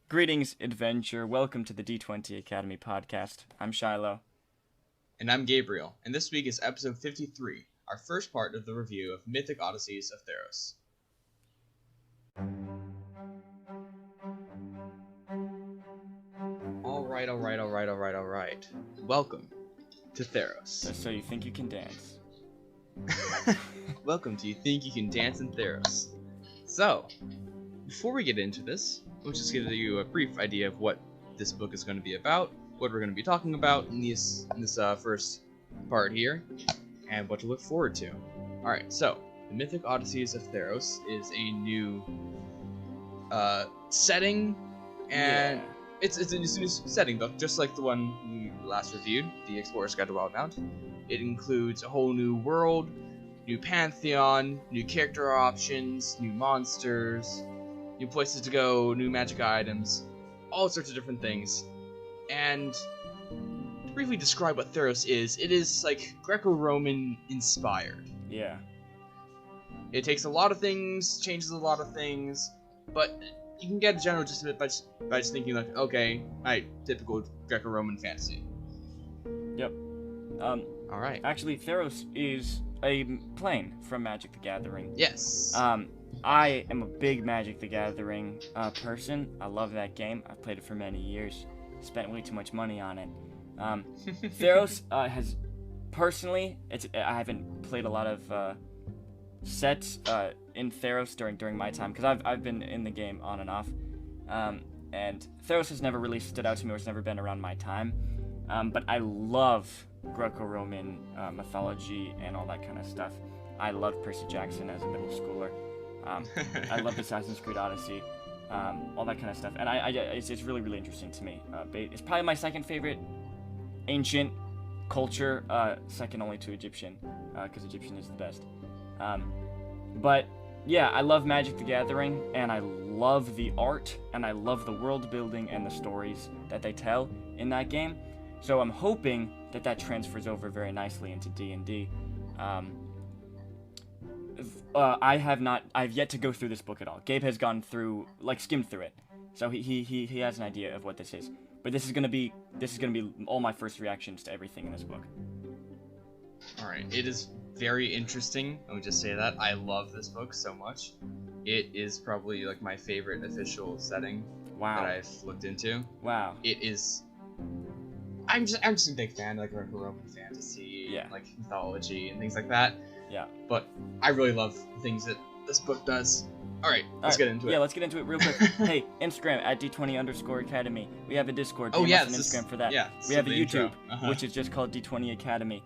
Greetings, adventure. Welcome to the D20 Academy podcast. I'm Shiloh. And I'm Gabriel, and this week is episode 53, our first part of the review of Mythic Odysseys of Theros. Alright. Welcome to Theros. Just so you think you can dance. Welcome to You Think You Can Dance in Theros. So, before we get into this, we'll just give you a brief idea of what this book is going to be about, what we're going to be talking about in this first part here, and what to look forward to. Alright, so, the Mythic Odysseys of Theros is a new setting, and it's a new setting, though, just like the one we last reviewed, The Explorer's Guide to Wildbound. It includes a whole new world, new pantheon, new character options, new monsters, new places to go, new magic items, all sorts of different things. And to briefly describe what Theros is, it is like Greco-Roman inspired. Yeah. It takes a lot of things, changes a lot of things, but you can get a general gist of it by just thinking like, okay, typical Greco-Roman fantasy. Yep. Alright. Actually, Theros is a plane from Magic the Gathering. Yes. I am a big Magic the Gathering person. I love that game. I've played it for many years. Spent way too much money on it. Theros has, personally, I haven't played a lot of sets in Theros during my time, because I've been in the game on and off. And Theros has never really stood out to me, or it's never been around my time. But I love Greco-Roman mythology and all that kind of stuff. I loved Percy Jackson as a middle schooler. I loved Assassin's Creed Odyssey, all that kind of stuff. And it's really, really interesting to me. It's probably my second favorite ancient culture, second only to Egyptian, because Egyptian is the best. But yeah, I love Magic the Gathering, and I love the art, and I love the world building and the stories that they tell in that game. So I'm hoping that transfers over very nicely into D&D. I've yet to go through this book at all. Gabe has gone through, skimmed through it, so he has an idea of what this is. But this is gonna be all my first reactions to everything in this book. All right, it is very interesting. Let me just say that I love this book so much. It is probably like my favorite official setting that I've looked into. Wow. It is. I'm just a big fan of like Roman fantasy, like mythology and things like that. Yeah. But I really love the things that this book does. All right, let's get into it. Yeah, let's get into it real quick. Hey, Instagram at D20_Academy. We have a Discord. Oh yeah, an Instagram for that. Yeah. We have a YouTube, which is just called D20 Academy.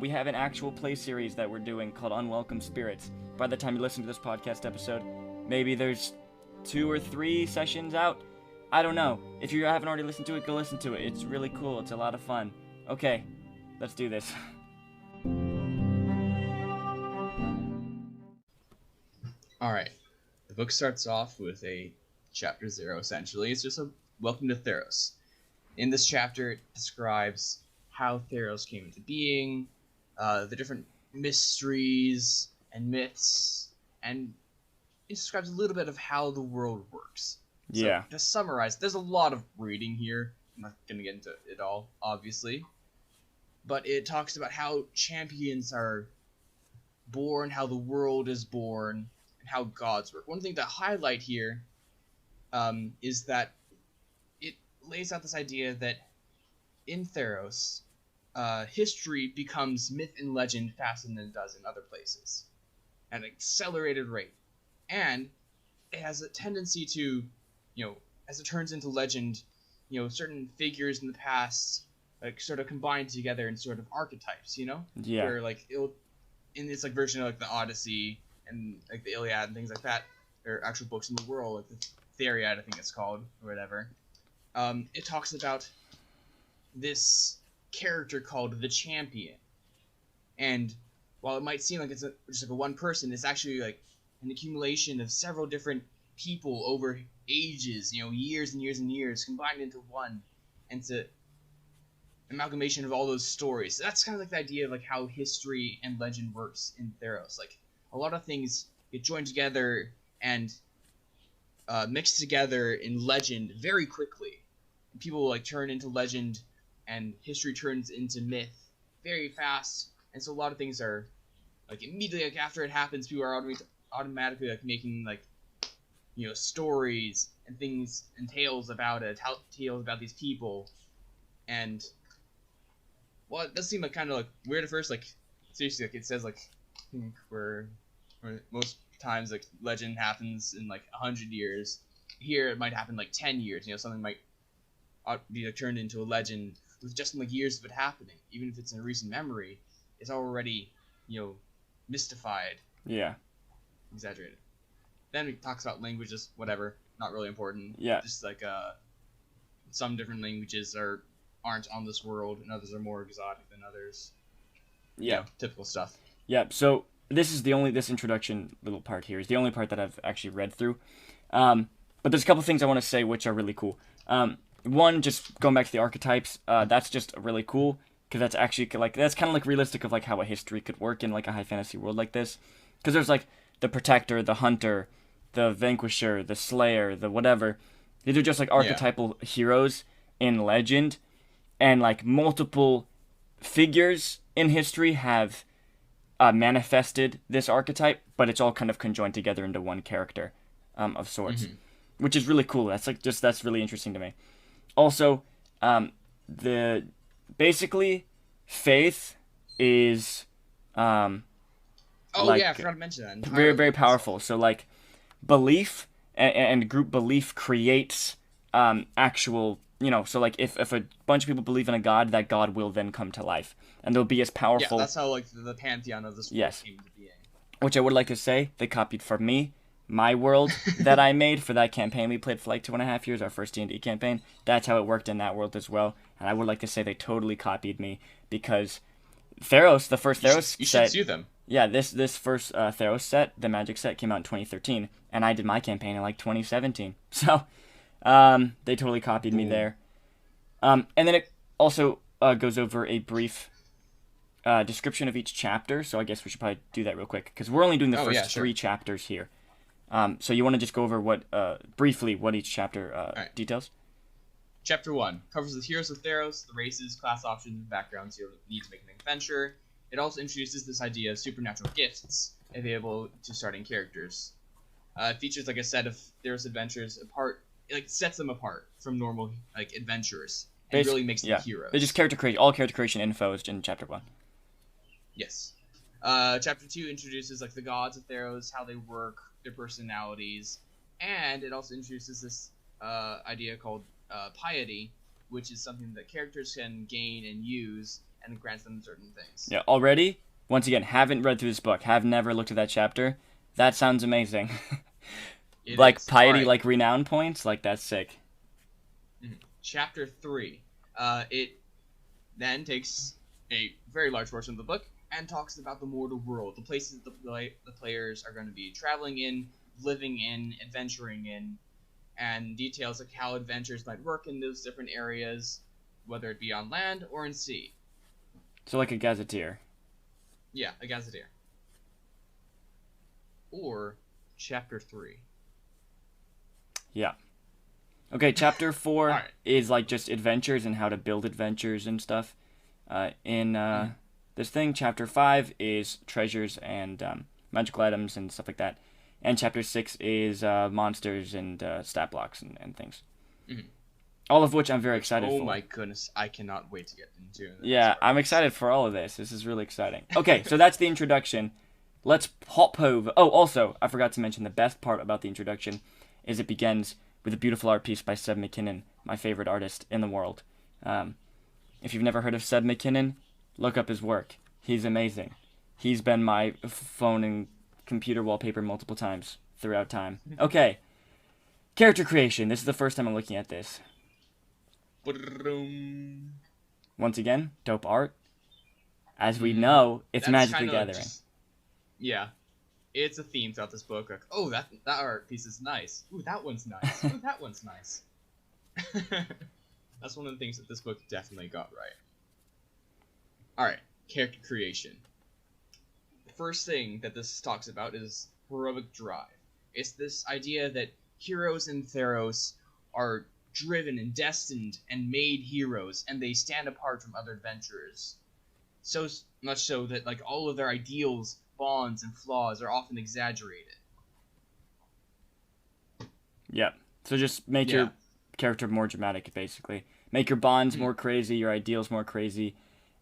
We have an actual play series that we're doing called Unwelcome Spirits. By the time you listen to this podcast episode, maybe there's 2 or 3 sessions out. I don't know. If you haven't already listened to it, go listen to it. It's really cool. It's a lot of fun. Okay, let's do this. Alright. The book starts off with a chapter 0, essentially. It's just a welcome to Theros. In this chapter, it describes how Theros came into being, the different mysteries and myths, and it describes a little bit of how the world works. Yeah. So, to summarize, there's a lot of reading here. I'm not going to get into it all, obviously. But it talks about how champions are born, how the world is born, and how gods work. One thing to highlight here is that it lays out this idea that in Theros, history becomes myth and legend faster than it does in other places, at an accelerated rate. And it has a tendency to, as it turns into legend, certain figures in the past sort of combine together in sort of archetypes, Yeah. Where in this version of the Odyssey and the Iliad and things like that, or actual books in the world, like the Theriad, I think it's called, or whatever. It talks about this character called the Champion, and while it might seem like it's just a one person, it's actually an accumulation of several different people over ages, years and years and years, combined into one, and it's an amalgamation of all those stories. So that's kind of the idea of how history and legend works in Theros. A lot of things get joined together, and mixed together in legend very quickly. People like turn into legend, and history turns into myth very fast. And so a lot of things are like immediately like after it happens, people are automatically like making like stories and things and tales about it, tales about these people. And well, it does seem like kind of like weird at first. Like seriously, like it says like where most times like legend happens in like 100 years. Here it might happen like 10 years. Something might be like turned into a legend with just like years of it happening. Even if it's in a recent memory, it's already mystified. Yeah. Exaggerated. Then it talks about languages, whatever, not really important. Yeah. Just like some different languages aren't on this world, and others are more exotic than others. Yeah. Typical stuff. Yeah. So this introduction little part here is the only part that I've actually read through. But there's a couple things I want to say which are really cool. One, just going back to the archetypes, that's just really cool because that's actually like that's kind of like realistic of like how a history could work in like a high fantasy world like this. Because there's like the protector, the hunter, the vanquisher, the slayer, the whatever. These are just like archetypal heroes in legend, and like multiple figures in history have manifested this archetype, but it's all kind of conjoined together into one character of sorts, which is really cool. That's really interesting to me. Also, basically faith is I forgot to mention that. Very, very powerful. So like belief and group belief creates actual, so like if a bunch of people believe in a god, that god will then come to life, and they'll be as powerful. Yeah, that's how like the pantheon of this world came to being. Which I would like to say they copied from me, my world that I made for that campaign we played for like 2.5 years, our first D&D campaign. That's how it worked in that world as well, and I would like to say they totally copied me because Theros, the first Theros set. You should sue them. Yeah, this first Theros set, the Magic set, came out in 2013, and I did my campaign in like 2017. So, they totally copied me there. And then it also goes over a brief description of each chapter. So I guess we should probably do that real quick because we're only doing the first 3 chapters here. So you want to just go over briefly what each chapter details? Chapter 1 covers the heroes of Theros, the races, class options, and backgrounds you need to make an adventure. It also introduces this idea of supernatural gifts available to starting characters. It features like a set of Theros adventures apart. It like sets them apart from normal like adventurers and really makes them heroes. They just all character creation info is in chapter 1. Yes. Chapter 2 introduces like the gods of Theros, how they work, their personalities, and it also introduces this idea called piety, which is something that characters can gain and use, and it grants them certain things. Yeah, already, once again, haven't read through this book, have never looked at that chapter. That sounds amazing. Like piety, like renown points, like that's sick. Chapter 3, it then takes a very large portion of the book and talks about the mortal world, the places the players are going to be traveling in, living in, adventuring in, and details like how adventures might work in those different areas, whether it be on land or in sea. So like a gazetteer. Yeah, a gazetteer. Or Chapter 3. Yeah. Okay, Chapter 4 is like just adventures and how to build adventures and stuff. This thing, Chapter 5 is treasures and magical items and stuff like that. And Chapter 6 is monsters and stat blocks and things. All of which I'm very excited for. Oh my goodness, I cannot wait to get into it. Yeah, I'm excited for all of this. This is really exciting. Okay, so that's the introduction. Let's hop over. Oh, also, I forgot to mention the best part about the introduction is it begins with a beautiful art piece by Seb McKinnon, my favorite artist in the world. If you've never heard of Seb McKinnon, look up his work. He's amazing. He's been my phone and computer wallpaper multiple times throughout time. Okay. Character creation. This is the first time I'm looking at this. Once again, dope art. As we know, it's Magic the Gathering. Yeah. It's a theme throughout this book. Like, oh, that art piece is nice. Ooh, that one's nice. Ooh, that one's nice. That's one of the things that this book definitely got right. Alright, character creation. The first thing that this talks about is heroic drive. It's this idea that heroes in Theros are driven and destined and made heroes, and they stand apart from other adventurers. So much so that like all of their ideals, bonds, and flaws are often exaggerated. Yeah. So just make your character more dramatic, basically. Make your bonds more crazy, your ideals more crazy,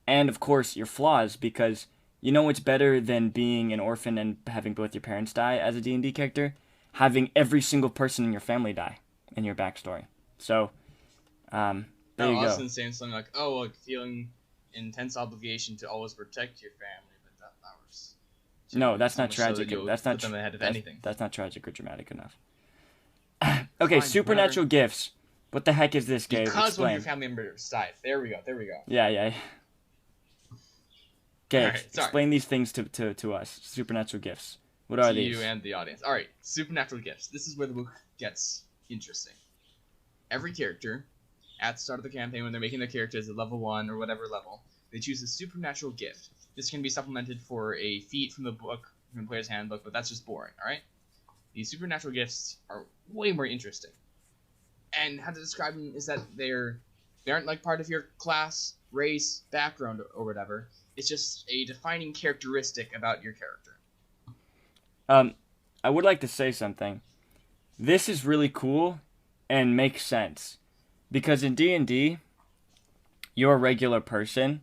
and of course your flaws, because you know what's better than being an orphan and having both your parents die as a D&D character? Having every single person in your family die in your backstory. So, there you go. I was going to say something like, feeling intense obligation to always protect your family, but that was... No, that's not tragic. So that's not put them ahead of anything. That's not tragic or dramatic enough. Okay, Fine, supernatural whatever. gifts. What the heck is this, Gabe? Because one of Explain. your family members died. There we go. Yeah. Okay, Alright, sorry. explain these things to us. Supernatural gifts. What are To these? you and the audience. Alright, supernatural gifts. This is where the book gets interesting. Every character, at the start of the campaign, when they're making their characters at level 1 or whatever level, they choose a supernatural gift. This can be supplemented for a feat from the book, from the player's handbook, but that's just boring, alright? These supernatural gifts are way more interesting. And how to describe them is that they aren't like part of your class, race, background, or whatever. It's just a defining characteristic about your character. I would like to say something. This is really cool and makes sense. Because in D&D, you're a regular person,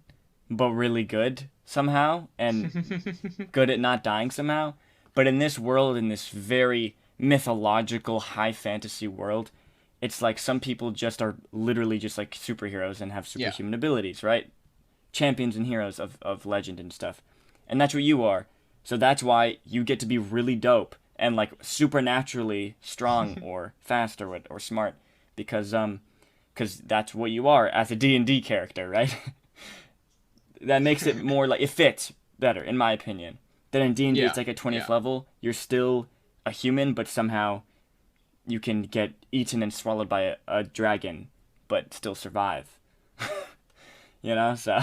but really good somehow, and good at not dying somehow. But in this world, in this very mythological, high fantasy world, it's like some people just are literally just like superheroes and have superhuman abilities, right? Champions and heroes of legend and stuff. And that's what you are. So that's why you get to be really dope and like supernaturally strong or fast or smart, because that's what you are as a D&D character, right? That makes it more like, it fits better, in my opinion. Then in D&D, it's like at 20th level, you're still a human, but somehow you can get eaten and swallowed by a dragon, but still survive. You know, so...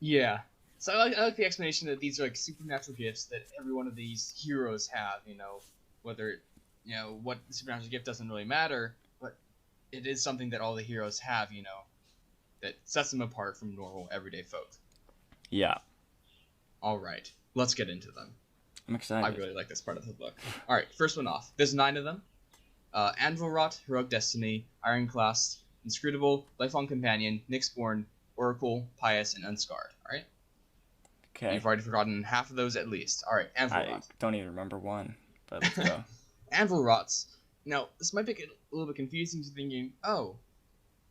Yeah. So I like the explanation that these are like supernatural gifts that every one of these heroes have, whether, what the supernatural gift doesn't really matter, but it is something that all the heroes have, that sets them apart from normal everyday folk. Yeah. All right, let's get into them. I'm excited. I really like this part of the book. All right, first one off. There's 9 of them. Anvil Rot, Heroic Destiny, Ironclast, Inscrutable, Lifelong Companion, Nyxborn, Oracle, Pious, and Unscarred. All right? Okay. You've already forgotten half of those at least. All right, Anvil I Rot. don't even remember one, but let's go. Anvil Rots. Now, this might make it a little bit confusing to thinking,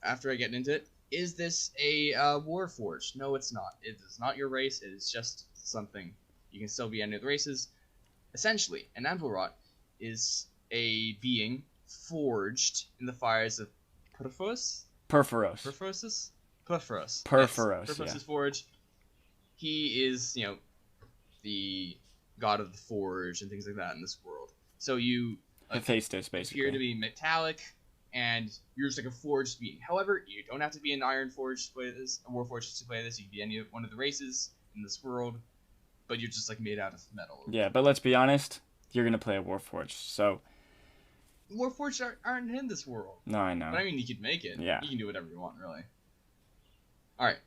after I get into it, is this a Warforged? No, it's not. It is not your race. It is just something. You can still be any of the races. Essentially, an Anvil Rot is a being forged in the fires of Perforos. Perforos. Perforos is forged. He is, the god of the forge and things like that in this world. So you Hephaestus, basically. appear to be metallic, and you're just like a forged being. However, you don't have to be an Iron Forged to play this, a Warforged to play this. You can be any one of the races in this world, but you're just like made out of metal. Yeah, but let's be honest, you're gonna play a Warforged, so... Warforged aren't in this world. No, I know. But I mean, you could make it. Yeah. You can do whatever you want, really. Alright.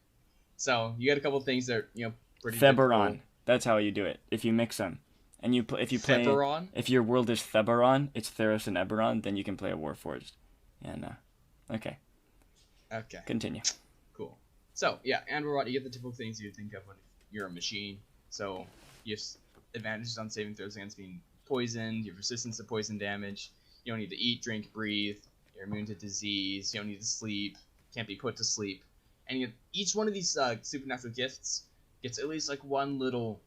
So, you got a couple of things that are, pretty Theberon. difficult. That's how you do it. If you mix them. And if you play... Theberon? If your world is Theberon, it's Theros and Eberron, then you can play a Warforged. Yeah, no. Okay. Okay. Continue. Cool. So, yeah, Anvil Rot, you get the typical things you would think of when you're a machine. So, you have advantages on saving throws against being poisoned, you have resistance to poison damage, you don't need to eat, drink, breathe, you're immune to disease, you don't need to sleep, can't be put to sleep. And each one of these supernatural gifts gets at least like one little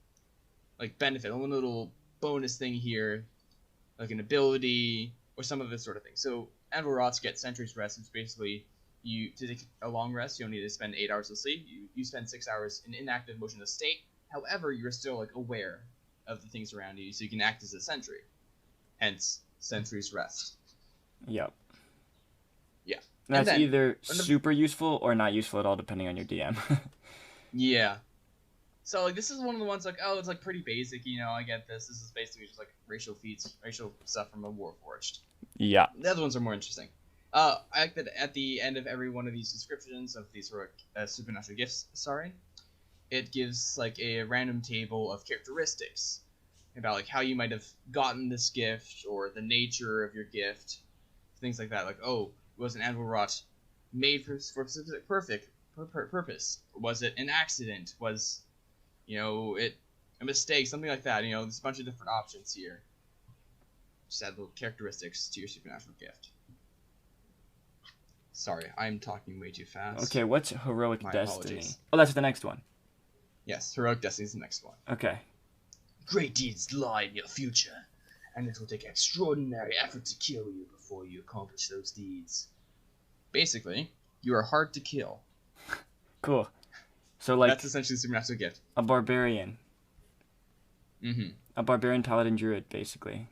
benefit, one little bonus thing here, like an ability or some of this sort of thing. So Anvil Rots get Sentry's Rest, which basically to take a long rest, you don't need to spend 8 hours of sleep. You spend 6 hours in inactive motionless state. However, you're still aware of the things around you, so you can act as a sentry. Hence, Sentry's Rest. Yep. Yeah. That's either super useful or not useful at all, depending on your DM. Yeah. So like this is one of the ones like, oh, it's like pretty basic, I get this. This is basically just like racial stuff from a Warforged. Yeah. The other ones are more interesting. I like that at the end of every one of these descriptions of these heroic supernatural gifts, it gives like a random table of characteristics about like how you might have gotten this gift or the nature of your gift, things like that. Like, oh, was an anvil wrought made for a specific purpose? Was it an accident? Was it a mistake? Something like that. There's a bunch of different options here. Just add little characteristics to your supernatural gift. Sorry, I'm talking way too fast. Okay, what's Heroic My Destiny? apologies. Oh, that's the next one. Yes, Heroic Destiny is the next one. Okay. Great deeds lie in your future, and it will take extraordinary effort to kill you before you accomplish those deeds. Basically, you are hard to kill. Cool. So, like... That's essentially the supernatural gift. A barbarian. Mm-hmm. A barbarian paladin druid, basically.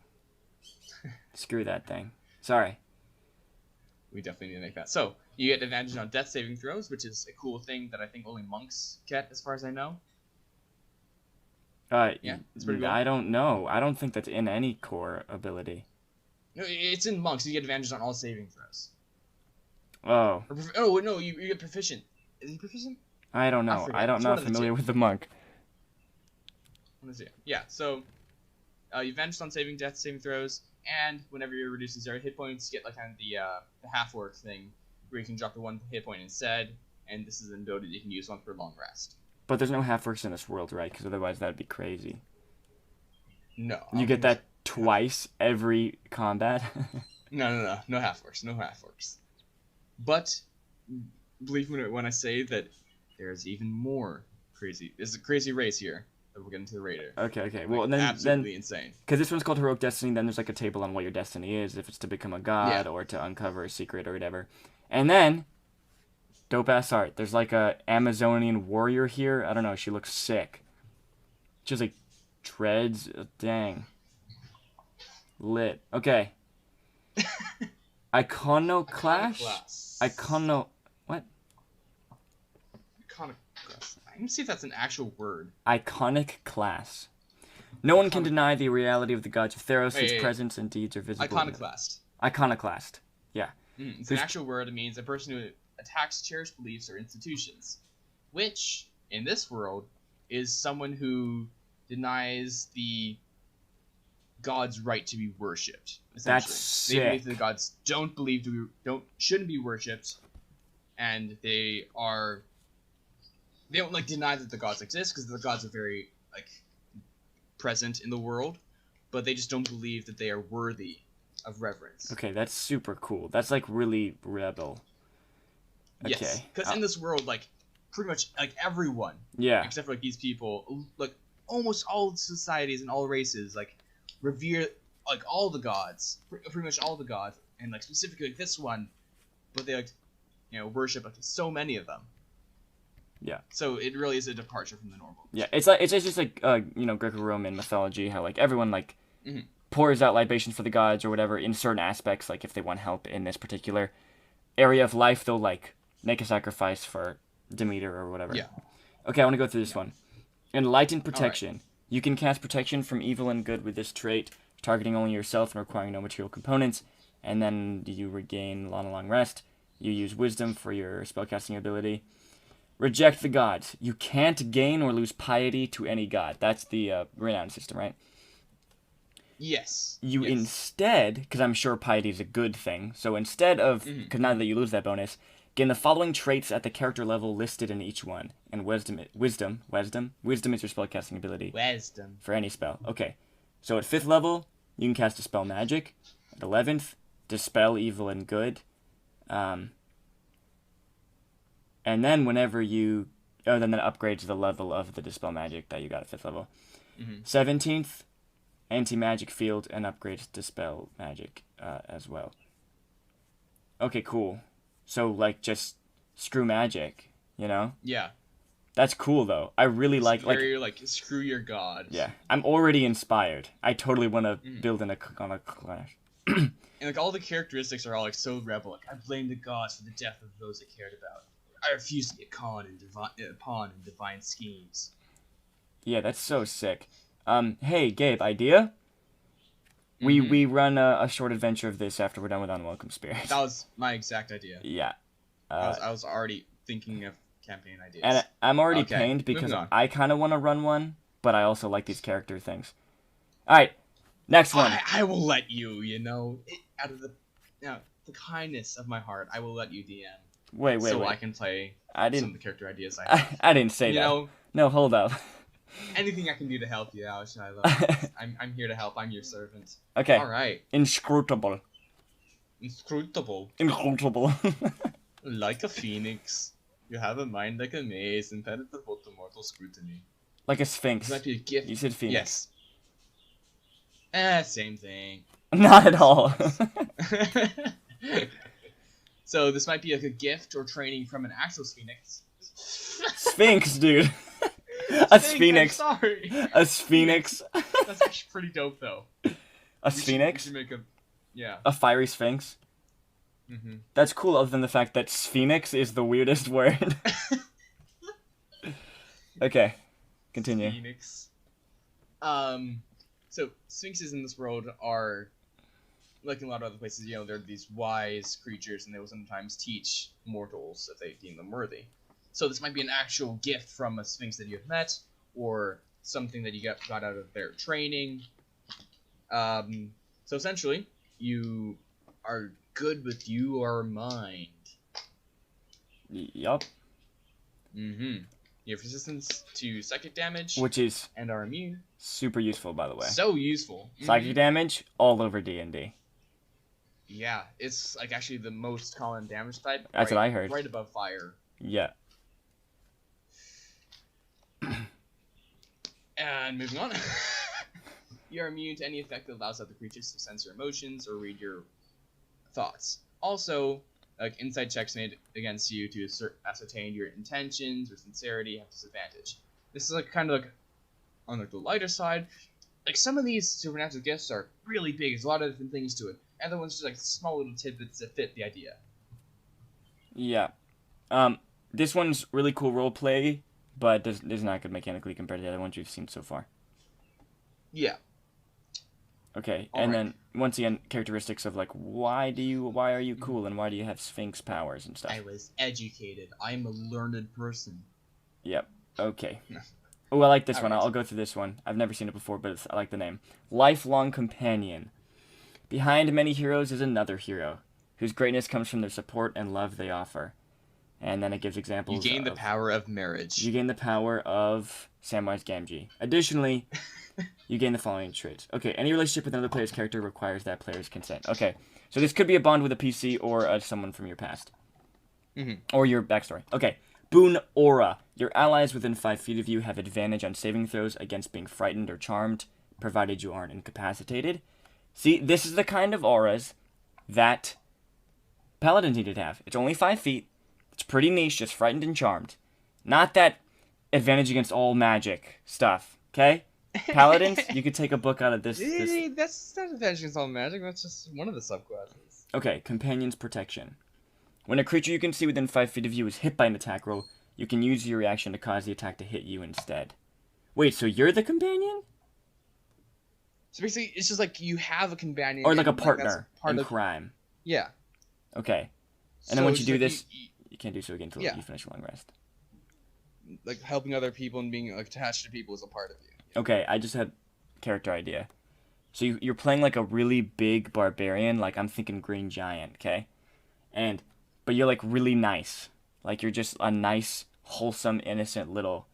Screw that thing. Sorry. We definitely need to make that. So, you get advantage on death saving throws, which is a cool thing that I think only monks get, as far as I know. Yeah, it's pretty cool. I don't know. I don't think that's in any core ability. No, it's in monks. You get advantage on all saving throws. Oh. No, you get proficient. Is he proficient? I don't know. I'm not familiar with the monk. Let's see. Yeah, so you advantage on death saving throws, and whenever you reduce 0 hit points, you get like kind of the half-orc thing, where you can drop the 1 hit point instead, and this is an ability that you can use once per long rest. But there's no half-orcs in this world, right? Because otherwise that'd be crazy. No. You get that twice every combat? No half-orcs. No half-orcs. But believe me when I say that there's even more crazy. There's a crazy race here that we'll get into later. Okay. Well, then absolutely insane. Because this one's called Heroic Destiny. Then there's like a table on what your destiny is, if it's to become a god or to uncover a secret or whatever. And then dope ass art. There's like a Amazonian warrior here. I don't know. She looks sick. She has like dreads. Dang. Lit. Okay. Iconoclash. What? Iconoclash. Let me see if that's an actual word. Iconic class. No one can deny the reality of the gods of Theros, whose presence and deeds are visible. Iconoclast. Iconoclast. Yeah. It's an actual word. It means a person who attacks cherished beliefs or institutions, which, in this world, is someone who denies the god's right to be worshipped. That's sick. They believe the gods shouldn't be worshipped, and they don't like deny that the gods exist, because the gods are very like present in the world, but they just don't believe that they are worthy of reverence. Okay, that's super cool. That's like really rebel. Okay. Yes, because in this world, like pretty much like everyone, except for like these people, like almost all societies and all races, like revere like all the gods, pretty much all the gods, and like specifically like, this one, but they like worship like so many of them. Yeah. So it really is a departure from the normal. Yeah, it's just like Greco-Roman mythology, how like everyone like pours out libations for the gods or whatever in certain aspects. Like if they want help in this particular area of life, they'll like make a sacrifice for Demeter or whatever. Yeah. Okay, I want to go through this one. Enlightened Protection. Right. You can cast protection from evil and good with this trait, targeting only yourself and requiring no material components. And then you regain long rest. You use Wisdom for your spellcasting ability. Reject the gods. You can't gain or lose piety to any god. That's the renown system, right? Yes. You instead, because I'm sure piety is a good thing, so instead of, because now that you lose that bonus, gain the following traits at the character level listed in each one. And wisdom is your spellcasting ability. Wisdom. For any spell. Okay. So at 5th level, you can cast Dispel Magic. At 11th, Dispel Evil and Good. And then whenever you... Oh, then that upgrades the level of the Dispel Magic that you got at 5th level. 17th, Anti-Magic Field, and upgrades Dispel Magic as well. Okay, cool. So, like, just screw magic, you know? Yeah. That's cool, though. I really it's like... Very, like, screw your god. Yeah. I'm already inspired. I totally want to build on a clash. And, like, all the characteristics are all, like, so rebel. Like, I blame the gods for the death of those I cared about. I refuse to be a pawn in divine schemes. Yeah, that's so sick. Hey, Gabe, idea? We run a short adventure of this after we're done with Unwelcome Spirit. That was my exact idea. Yeah. I was already thinking of campaign ideas. And I'm already Okay, pained because moving on. I kind of want to run one, but I also like these character things. All right, next one. I will let you, out of the kindness of my heart, I will let you DM. Wait. So I can play some of the character ideas I have. I didn't say that. No, hold up. Anything I can do to help you out, I love it. I'm here to help. I'm your servant. Okay. All right. Inscrutable. Inscrutable. Inscrutable. Like a phoenix, you have a mind like a maze, impenetrable to mortal scrutiny. Like a sphinx. This might be a gift. You said phoenix. Yes. Same thing. Not at all. So this might be like a gift or training from an actual phoenix. Sphinx, dude. A sphinx. I'm sorry. A sphinx. That's actually pretty dope, though. A sphinx? We should make yeah. A fiery sphinx? Mm-hmm. That's cool, other than the fact that sphinx is the weirdest word. Okay, continue. Phoenix. So sphinxes in this world are, like in a lot of other places, they're these wise creatures, and they will sometimes teach mortals if they deem them worthy. So this might be an actual gift from a sphinx that you have met, or something that you got out of their training. So essentially, you are good with your mind. Yup. Mm-hmm. You have resistance to psychic damage, Which is and are immune. super useful, by the way. So useful. Psychic damage, all over D&D. Yeah, it's like actually the most common damage type. That's what I heard. Right above fire. Yeah. And moving on. You're immune to any effect that allows other creatures to sense your emotions or read your thoughts. Also, like insight checks made against you to ascertain your intentions or sincerity have disadvantage. This is like kind of like on like the lighter side. Like some of these supernatural gifts are really big. There's a lot of different things to it. Other ones just like small little tidbits that fit the idea. Yeah. This one's really cool roleplay, but is not good mechanically compared to the other ones we've seen so far. Yeah. Okay, All and right. then once again, characteristics of like why are you cool and why do you have sphinx powers and stuff. I was educated. I'm a learned person. Yep. Okay. Oh, I like this one. Alright. I'll go through this one. I've never seen it before, but I like the name. Lifelong companion. Behind many heroes is another hero, whose greatness comes from their support and love they offer. And then it gives examples. You gain the power of marriage. You gain the power of Samwise Gamgee. Additionally, you gain the following traits. Okay, any relationship with another player's character requires that player's consent. Okay, so this could be a bond with a PC or someone from your past. Mm-hmm. Or your backstory. Okay, Boon Aura. Your allies within 5 feet of you have advantage on saving throws against being frightened or charmed, provided you aren't incapacitated. See, this is the kind of auras that Paladins needed to have. It's only 5 feet. It's pretty niche, just frightened and charmed. Not that advantage against all magic stuff, okay? Paladins, you could take a book out of this. That's not advantage against all magic. That's just one of the subclasses. Okay, Companion's Protection. When a creature you can see within 5 feet of you is hit by an attack roll, you can use your reaction to cause the attack to hit you instead. Wait, so you're the companion? So basically, it's just like you have a companion. Or like a and, partner that's part in of crime. Yeah. Okay. And then once you it's do like this, you can't do so again until Yeah. you finish a long rest. like helping other people and being like attached to people is a part of you. Okay, I just had character idea. So you're playing like a really big barbarian, like I'm thinking Green Giant, okay? But you're like really nice. Like you're just a nice, wholesome, innocent little,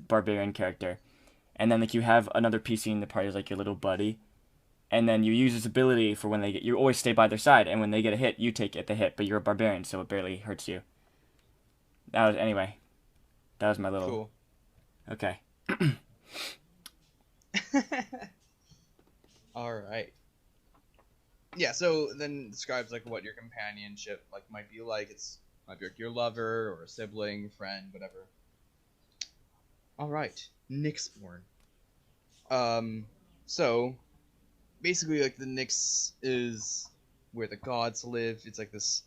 barbarian character. And then like you have another PC in the party as like your little buddy. And then you use his ability for when you always stay by their side, and when they get a hit, you take the hit, but you're a barbarian, so it barely hurts you. That was my little... Cool. Okay. All right. Yeah, so then describes like what your companionship like might be like. Might be like your lover or a sibling, friend, whatever. All right, Nyxborn. So basically, like the Nyx is where the gods live. It's like this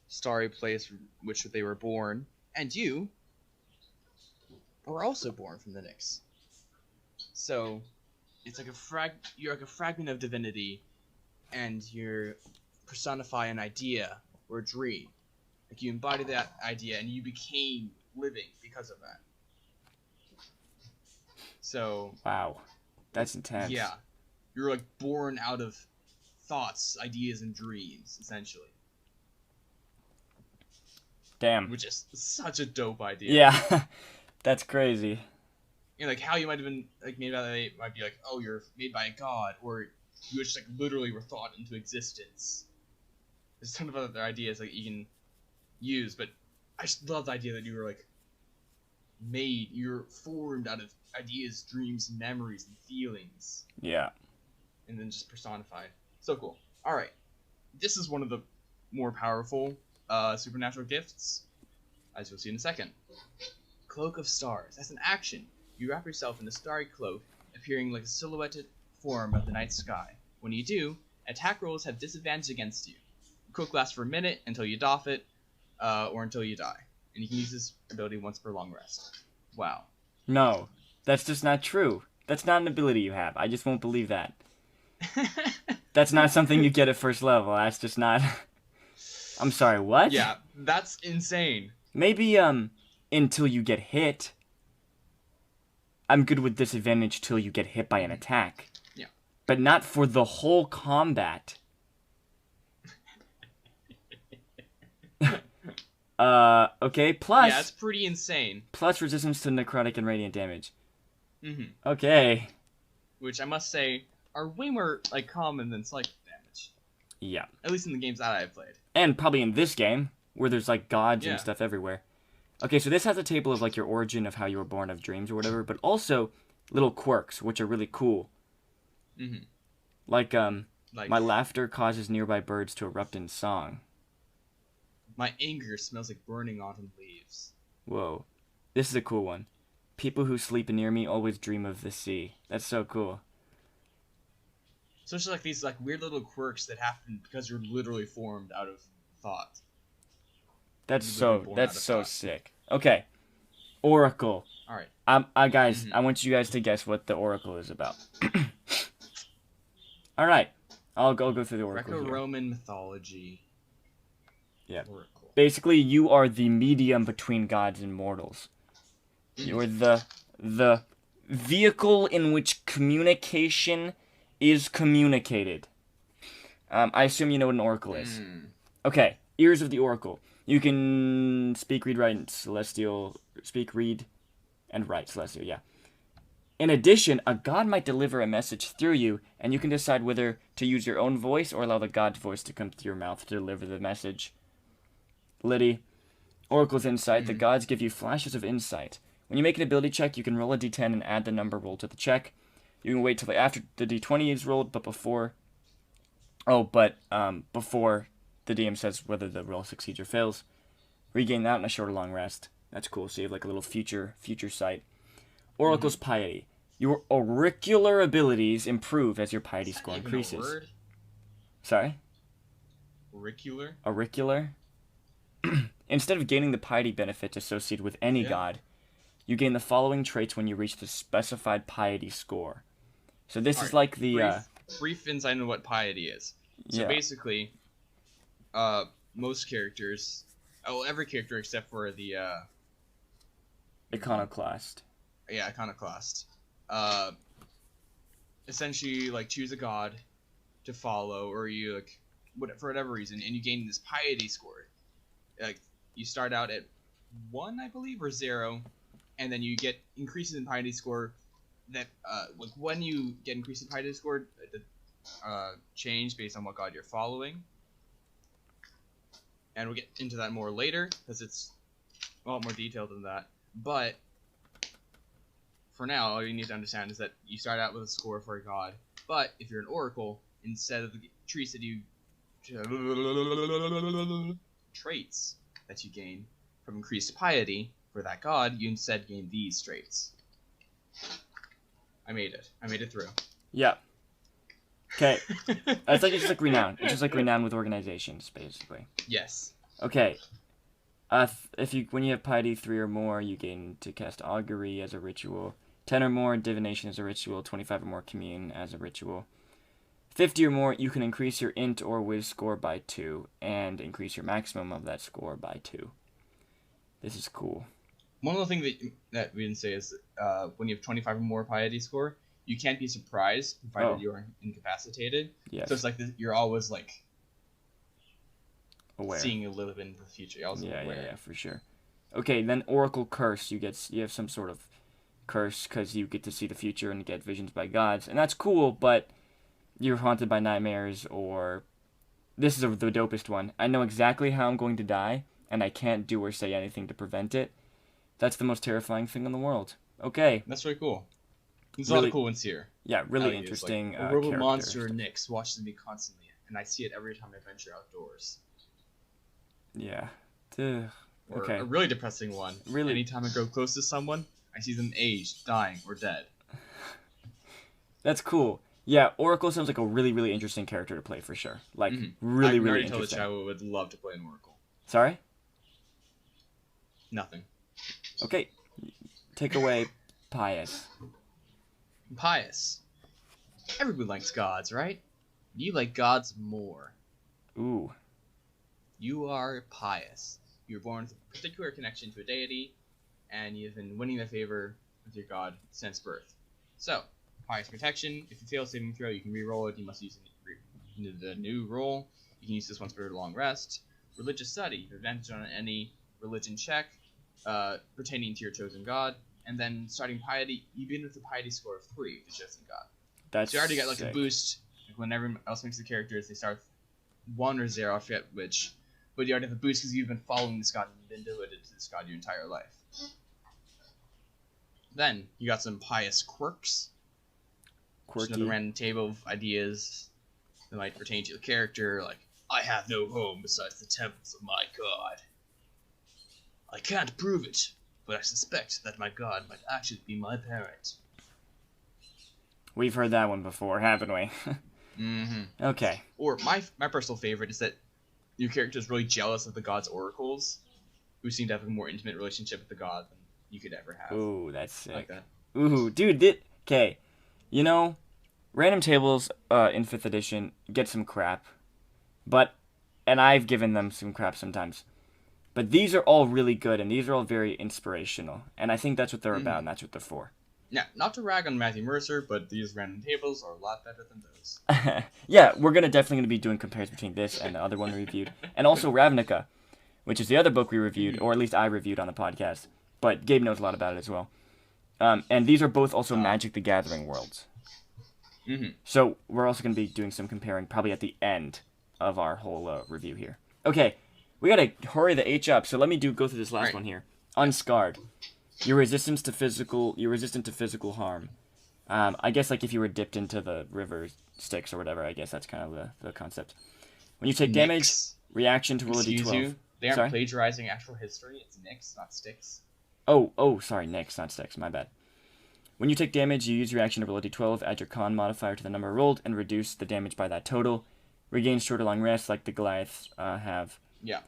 starry place from which they were born, and you are also born from the Nyx. So it's like you're like a fragment of divinity, and you personify an idea or a dream. Like you embody that idea, and you became living because of that. So Wow, that's intense. yeah, you're like born out of thoughts, ideas, and dreams, essentially. Damn. Which is such a dope idea. Yeah, that's crazy. And like how you might have been like made by they might be like, oh, you're made by a god, or you just like literally were thought into existence. There's a ton of other ideas like you can use, but I just love the idea that you were like you're formed out of ideas, dreams, memories, and feelings. Yeah. And then just personified. So cool. Alright. This is one of the more powerful supernatural gifts, as you'll see in a second. Cloak of Stars. As an action, you wrap yourself in a starry cloak, appearing like a silhouetted form of the night sky. When you do, attack rolls have disadvantage against you. The cloak lasts for a minute until you doff it, or until you die. And you can use this ability once per long rest. Wow. No, that's just not true. That's not an ability you have. I just won't believe that. That's not something you get at first level. That's just not... I'm sorry, what? Yeah, that's insane. Maybe, until you get hit. I'm good with disadvantage till you get hit by an attack. Yeah. But not for the whole combat. Okay, plus... Yeah, it's pretty insane. Plus resistance to necrotic and radiant damage. Mm-hmm. Okay. Which I must say are way more like common than psychic damage. Yeah. At least in the games that I've played. And probably in this game, where there's like gods Yeah. and stuff everywhere. Okay, so this has a table of like your origin of how you were born of dreams or whatever, but also little quirks, which are really cool. Mm-hmm. Like, my laughter causes nearby birds to erupt in song. My anger smells like burning autumn leaves. Whoa. This is a cool one. People who sleep near me always dream of the sea. That's so cool. So it's just like these like weird little quirks that happen because you're literally formed out of thought. That's Literally born out of so thought. sick. Okay. Oracle. Alright. Guys, Mhm. I want you guys to guess what the Oracle is about. Alright. I'll go through the Oracle here. Greco-Roman mythology. Yeah. Oracle. Basically, you are the medium between gods and mortals. You're the vehicle in which communication is communicated. I assume you know what an oracle is. Okay, ears of the oracle. You can speak, read, write, celestial. Speak, read, and write celestial. Yeah. In addition, a god might deliver a message through you, and you can decide whether to use your own voice or allow the god's voice to come through your mouth to deliver the message. Liddy. Oracle's insight. The gods give you flashes of insight. When you make an ability check, you can roll a d10 and add the number rolled to the check. You can wait till after the d20 is rolled, but before... before the DM says whether the roll succeeds or fails. Regain that in a short or long rest. That's cool, so you have like a little future sight. Oracle's piety. Your auricular abilities improve as your piety score increases. Word? Sorry? Auricular? Auricular? Instead of gaining the piety benefits associated with any god, you gain the following traits when you reach the specified piety score. So this is like the... Brief insight into what piety is. So basically, most characters... Oh, every character except for the... Iconoclast. Yeah, Iconoclast. Essentially, like, choose a god to follow, or you, like, for whatever reason, and you gain this piety score. Like, you start out at 1, I believe, or 0, and then you get increases in piety score that, like, when you get increases in piety score, change based on what god you're following. And we'll get into that more later, because it's a lot more detailed than that. But for now, all you need to understand is that you start out with a score for a god, but if you're an oracle, instead of the traits that you gain from increased piety for that god, you instead gain these traits. I made it through. Yeah. Okay. It's just like renown. It's just like renown with organizations, basically. Yes. Okay. When you have piety 3 or more, you gain to cast augury as a ritual. 10 or more, divination as a ritual. 25 or more, commune as a ritual. 50 or more, you can increase your int or whiz score by 2 and increase your maximum of that score by 2. This is cool. One of the things that we didn't say is when you have 25 or more piety score, you can't be surprised provided you are incapacitated. Yes. So it's like you're always like aware. Seeing a little bit into the future. You're also aware. Yeah, for sure. Okay, then Oracle Curse. You have some sort of curse because you get to see the future and get visions by gods, and that's cool. But you're haunted by nightmares, or this is the dopest one. I know exactly how I'm going to die, and I can't do or say anything to prevent it. That's the most terrifying thing in the world. Okay. That's really cool. There's really, a lot of cool ones here. Yeah, really interesting. Like, a robot monster Nyx watches me constantly, and I see it every time I venture outdoors. Yeah. Okay. Or a really depressing one. Really. Anytime I go close to someone, I see them aged, dying, or dead. That's cool. Yeah, Oracle sounds like a really, really interesting character to play for sure. Like, really, really interesting. I can already tell the chat I would love to play an Oracle. Sorry? Nothing. Okay. Take away Pious. Pious. Everyone likes gods, right? You like gods more. Ooh. You are pious. You were born with a particular connection to a deity, and you've been winning their favor with your god since birth. So, pious protection. If you fail a saving throw, you can re-roll it. You must use the new roll. You can use this once for a long rest. Religious study. You have advantage on any religion check pertaining to your chosen god. And then starting piety, you begin with a piety score of 3 with the chosen god. So you already got like a boost. Like when everyone else makes the characters, they start with 1 or 0, I forget which. But you already have a boost because you've been following this god and been devoted to this god your entire life. Then you got some pious quirks. Quirky. Another random table of ideas that might pertain to the character, like, I have no home besides the temples of my god. I can't prove it, but I suspect that my god might actually be my parent. We've heard that one before, haven't we? Mm-hmm. Okay. Or my personal favorite is that your character is really jealous of the god's oracles, who seem to have a more intimate relationship with the god than you could ever have. Ooh, that's sick. Like that. Ooh, dude, okay. You know, random tables in 5th edition get some crap, and I've given them some crap sometimes. But these are all really good, and these are all very inspirational, and I think that's what they're about, and that's what they're for. Yeah, not to rag on Matthew Mercer, but these random tables are a lot better than those. Yeah, we're definitely going to be doing comparisons between this and the other one we reviewed, and also Ravnica, which is the other book we reviewed, or at least I reviewed on the podcast, but Gabe knows a lot about it as well. And these are both also Magic the Gathering worlds. Mm-hmm. So we're also going to be doing some comparing probably at the end of our whole review here. Okay, we got to hurry the H up, so let me go through this last one here. Unscarred. You're resistant to physical harm. I guess like if you were dipped into the river Styx or whatever, I guess that's kind of the concept. When you take damage, reaction to roll a d12. Excuse you? They aren't plagiarizing actual history. It's Nyx, not Styx. Oh, sorry, Nyx, not Styx. My bad. When you take damage, you use your action to roll a d12, add your con modifier to the number rolled, and reduce the damage by that total. Regain short or long rest like the Goliaths have. Yeah.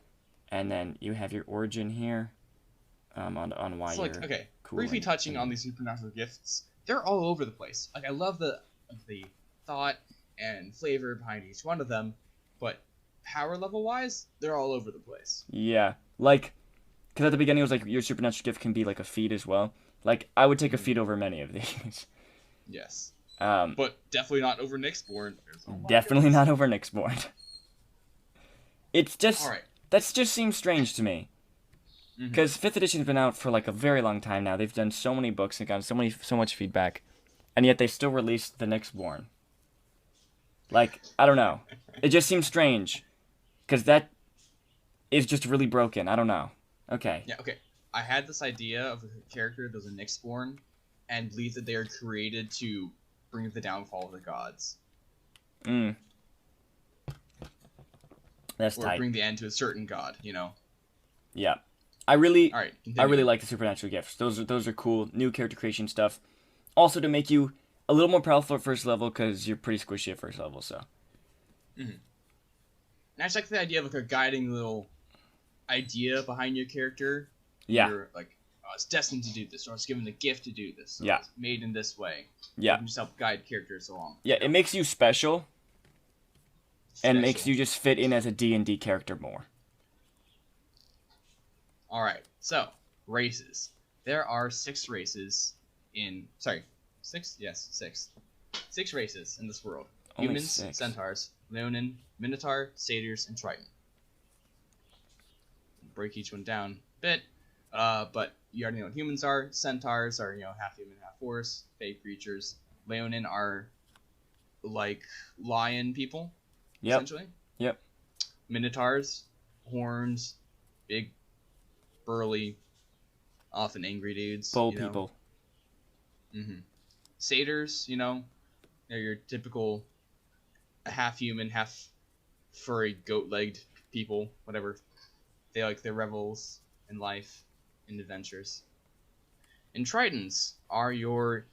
And then you have your origin here. On why so, you're okay. cool. Briefly touching on these supernatural gifts, they're all over the place. Like I love the thought and flavor behind each one of them, but power level wise, they're all over the place. Yeah, like, because at the beginning it was like your supernatural gift can be like a feat as well. Like I would take a feat over many of these. Yes. But definitely not over Nyxborn. Definitely not over Nyxborn. It's just all right. That just seems strange to me. Because 5th edition's been out for like a very long time now. They've done so many books and gotten so much feedback, and yet they still released the Nyxborn. Like, I don't know. It just seems strange, because that is just really broken. I don't know. Okay. Yeah, okay. I had this idea of a character that was a Nyxborn, and believed that they are created to bring the downfall of the gods. That's or tight. Bring the end to a certain god, you know? Yeah. I really continue. like the supernatural gifts. Those are cool. New character creation stuff. Also to make you a little more powerful at first level because you're pretty squishy at first level. So. And I just like the idea of like a guiding little idea behind your character. Yeah. You're like, oh, it's destined to do this, or it's given the gift to do this. So Yeah. It's made in this way. Yeah. You can just help guide characters along. Yeah, it makes you special. And makes you just fit in as a D&D character more. All right. So, races. There are 6 races in... Sorry. 6? Yes, 6. 6 races in this world. Only Humans, 6. centaurs, leonin, minotaur, satyrs, and triton. Break each one down a bit. But you already know what humans are. Centaurs are, half human, half horse. Fey creatures. Leonin are like lion people. Yep. Essentially. Yep. Minotaurs, horns, big, burly, often angry dudes. Bull people. Mm-hmm. Satyrs, they're your typical half human, half furry, goat-legged people, whatever. They like their revels in life and adventures. And Tritons are your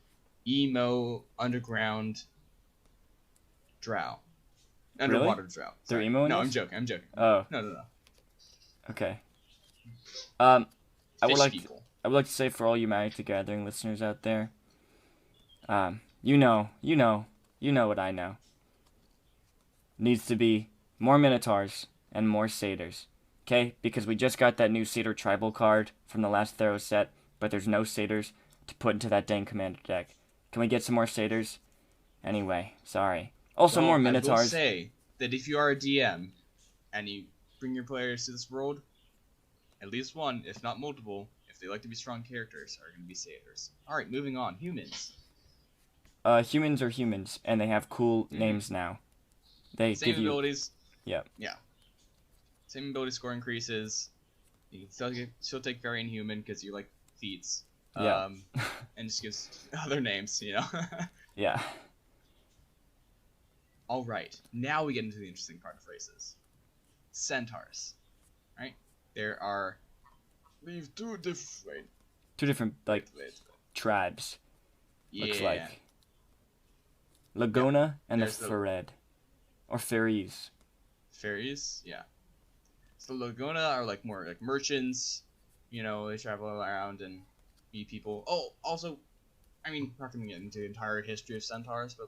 emo underground drow. Underwater drow. They're emo in No, this? I'm joking. Oh. No. Okay. I would Fish like people. I would like to say for all you Magic the Gathering listeners out there, you know what I know. Needs to be more Minotaurs and more Satyrs. Okay? Because we just got that new Satyr tribal card from the last Theros set, but there's no Satyrs to put into that dang commander deck. Can we get some more Satyrs? Anyway, sorry. Also more Minotaurs. I will say that if you are a DM and you bring your players to this world, at least one, if not multiple, if they like to be strong characters, are going to be satyrs. Alright, moving on. Humans. Humans are humans, and they have cool names now. They Same give you... abilities. Yeah. Same ability score increases. You can still take variant human because you like feats. Yeah. And just gives other names, Yeah. Alright, now we get into the interesting part of races. Centaurs. Right? There are... We have two different... Wait. Tribes. Yeah. Looks like. Laguna and the There's the- Fered. Or Fairies. Fairies, yeah. So Laguna are more like merchants. They travel around and meet people. Oh, also, not going to get into the entire history of centaurs, but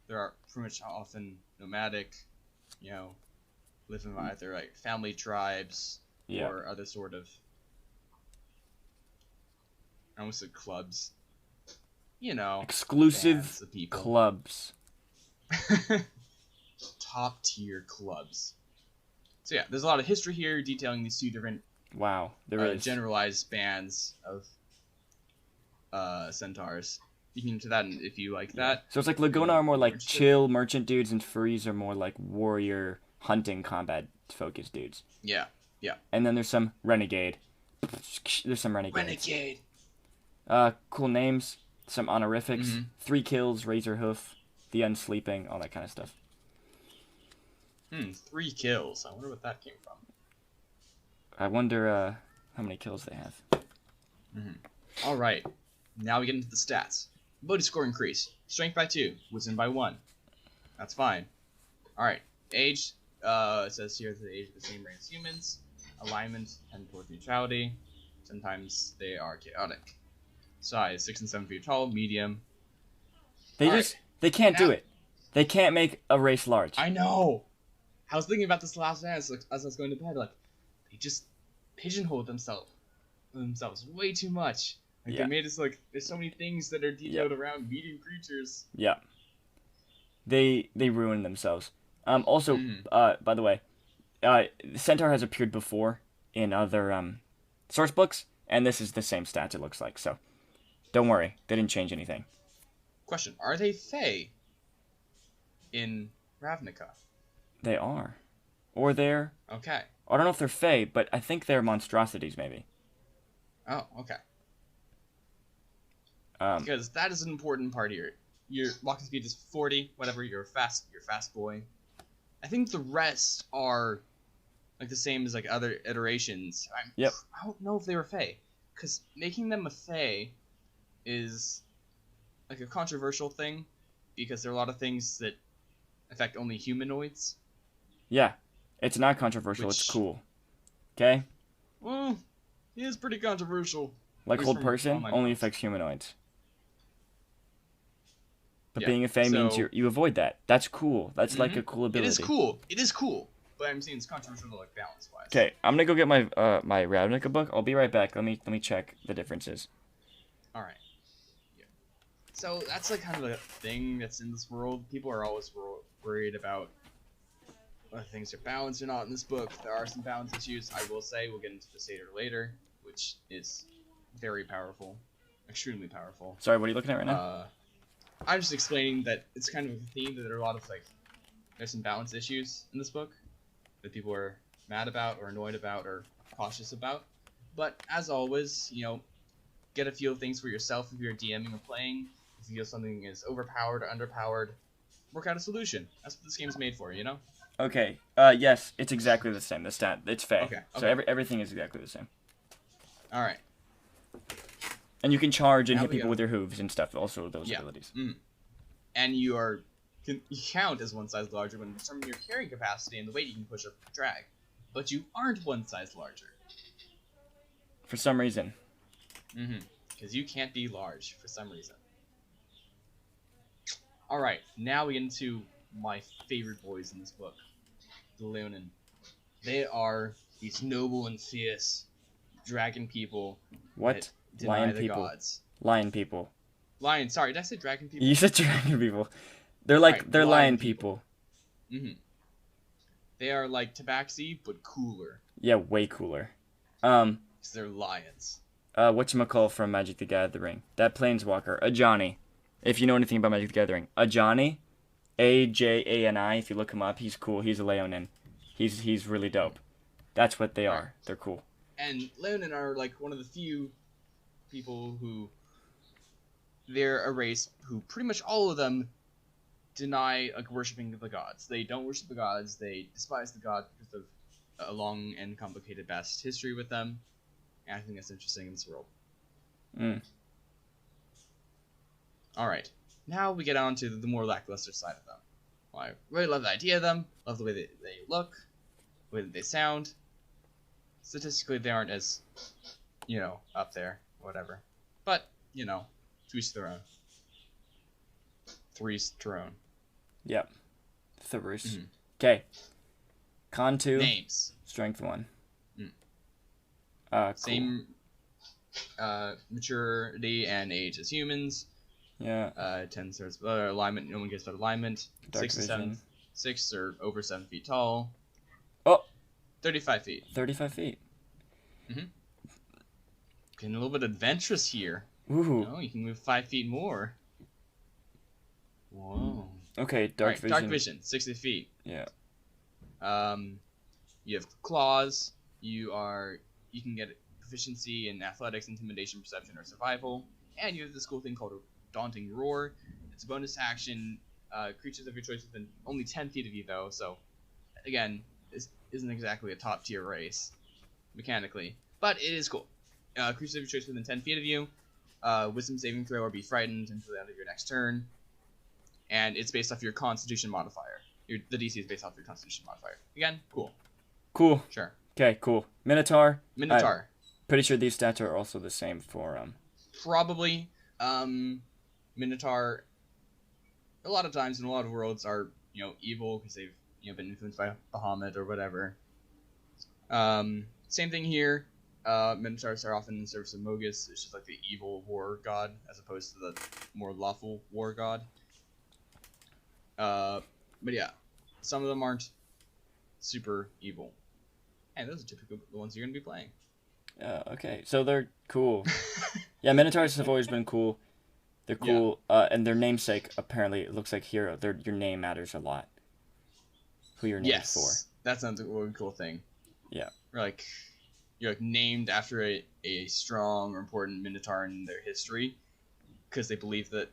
there are pretty much often nomadic, live in either family tribes or other sort of, I almost said clubs. Exclusive clubs. Top tier clubs. So yeah, there's a lot of history here detailing these 2 different generalized bands of centaurs. You can get into that if you like that. So it's like Laguna are more like chill merchant dudes, and Furries are more like warrior, hunting, combat focused dudes. Yeah. And then there's some renegade. There's some renegades. Cool names. Some honorifics. Mm-hmm. 3 kills, Razor Hoof, the Unsleeping, all that kind of stuff. 3 kills. I wonder what that came from. I wonder how many kills they have. Mm-hmm. All right. Now we get into the stats. Ability score increase. Strength by 2. Wisdom by 1. That's fine. All right. Age. It says here the age of the same range as humans. Alignment tend towards neutrality. Sometimes they are chaotic. Size 6 and 7 feet tall. Medium. They can't do it. They can't make a race large. I know. I was thinking about this last night as I was going to bed. They just pigeonholed themselves way too much. They made us there's so many things that are detailed around medium creatures. Yeah. They ruined themselves. Also, by the way, Centaur has appeared before in other source books, and this is the same stats it looks like. So, don't worry, they didn't change anything. Question: are they Fey in Ravnica? They are, or they're. Okay. I don't know if they're Fey, but I think they're monstrosities, maybe. Oh, okay. Because that is an important part here. Your walking speed is 40, whatever. You're a fast boy. I think the rest are the same as other iterations. Yep. I don't know if they were Fey, because making them a Fey is a controversial thing, because there are a lot of things that affect only humanoids. Yeah, it's not controversial. It's cool. Okay? Well, he is pretty controversial. Like At least hold from person online only comments. affects humanoids. But Yeah, being a fae means so- you avoid that. That's cool. That's like a Mhm. cool It ability. is cool. It is cool. But I'm saying it's controversial, like balance wise. Okay, I'm gonna go get my my Ravnica book. I'll be right back. Let me check the differences. All right. Yeah. So that's like kind of a thing that's in this world. People are always worried about whether things are balanced or not in this book. There are some balance issues. I will say we'll get into the Satyr later, which is very powerful, extremely powerful. Sorry, what are you looking at right now? I'm just explaining that it's kind of a theme that there are a lot of like there's some balance issues in this book that people are mad about or annoyed about or cautious about. But as always, you know, get a feel of things for yourself if you're DMing or playing. If you feel something is overpowered or underpowered, work out a solution. That's what this game's made for, you know? Okay. Yes, it's exactly the same. The stat, it's fae. Okay, So everything is exactly the same. All right. And you can charge and Now hit we people go- with your hooves and stuff. Also, those Yeah. abilities. And you count as one size larger when determining your carrying capacity and the weight you can push or drag. But you aren't one size larger. For some reason. Because you can't be large for some reason. Alright, now we get into my favorite boys in this book. The Leonin. They are these noble and fierce dragon people What? that deny Lion the people. gods. Lion people. Lion, sorry, did I say dragon people? You said dragon people. They're like Right, they're lion lion people. They are like Tabaxi, but cooler. Yeah, way cooler. Because they're lions. Whatchamacall from Magic the Gathering? That planeswalker, Ajani. If you know anything about Magic the Gathering, Ajani, Ajani. If you look him up, he's cool. He's a Leonin. He's really dope. That's what they are. They're cool. And Leonin are like one of the few people who they're a race who pretty much all of them deny like worshiping the gods. They don't worship the gods. They despise the gods because of a long and complicated past history with them. And I think that's interesting in this world. All right, now we get on to the more lackluster side of them. Well, I really love the idea of them. Love the way they look, the way that they sound. Statistically, they aren't as, up there, whatever. But, to each their own. Three's their own. Yep. Therus. Okay. Con 2. Names. Strength 1. Cool. Same maturity and age as humans. Yeah. 10 starts alignment. No one gets better alignment. Dark 6 to 7. vision. 6 or over 7 feet tall. Oh! 35 feet. 35 feet. Getting a little bit adventurous here. Ooh. Oh, you can move 5 feet more. Whoa. Okay, dark vision. Dark vision, 60 feet. Yeah. You have claws. You can get proficiency in athletics, intimidation, perception, or survival. And you have this cool thing called a daunting roar. It's a bonus action. Creatures of your choice within only 10 feet of you, though. So, again, this isn't exactly a top tier race mechanically, but it is cool. Creatures of your choice within 10 feet of you. Wisdom saving throw or be frightened until the end of your next turn. And it's based off your Constitution modifier. The DC is based off your Constitution modifier. Again, cool. Cool. Sure. Okay, cool. Minotaur. Minotaur. Pretty sure these stats are also the same for Probably. Minotaur, a lot of times in a lot of worlds are, evil because they've, been influenced by Bahamut or whatever. Same thing here. Minotaurs are often in service of Mogus. It's just like the evil war god as opposed to the more lawful war god. But yeah, some of them aren't super evil. And those are typically the ones you're going to be playing. Okay, so they're cool. Yeah, Minotaurs have always been cool. They're cool, and their namesake, apparently, it looks like hero. Your name matters a lot. Who you're named for. That sounds like a really cool thing. Yeah. You're named after a strong or important Minotaur in their history, because they believe that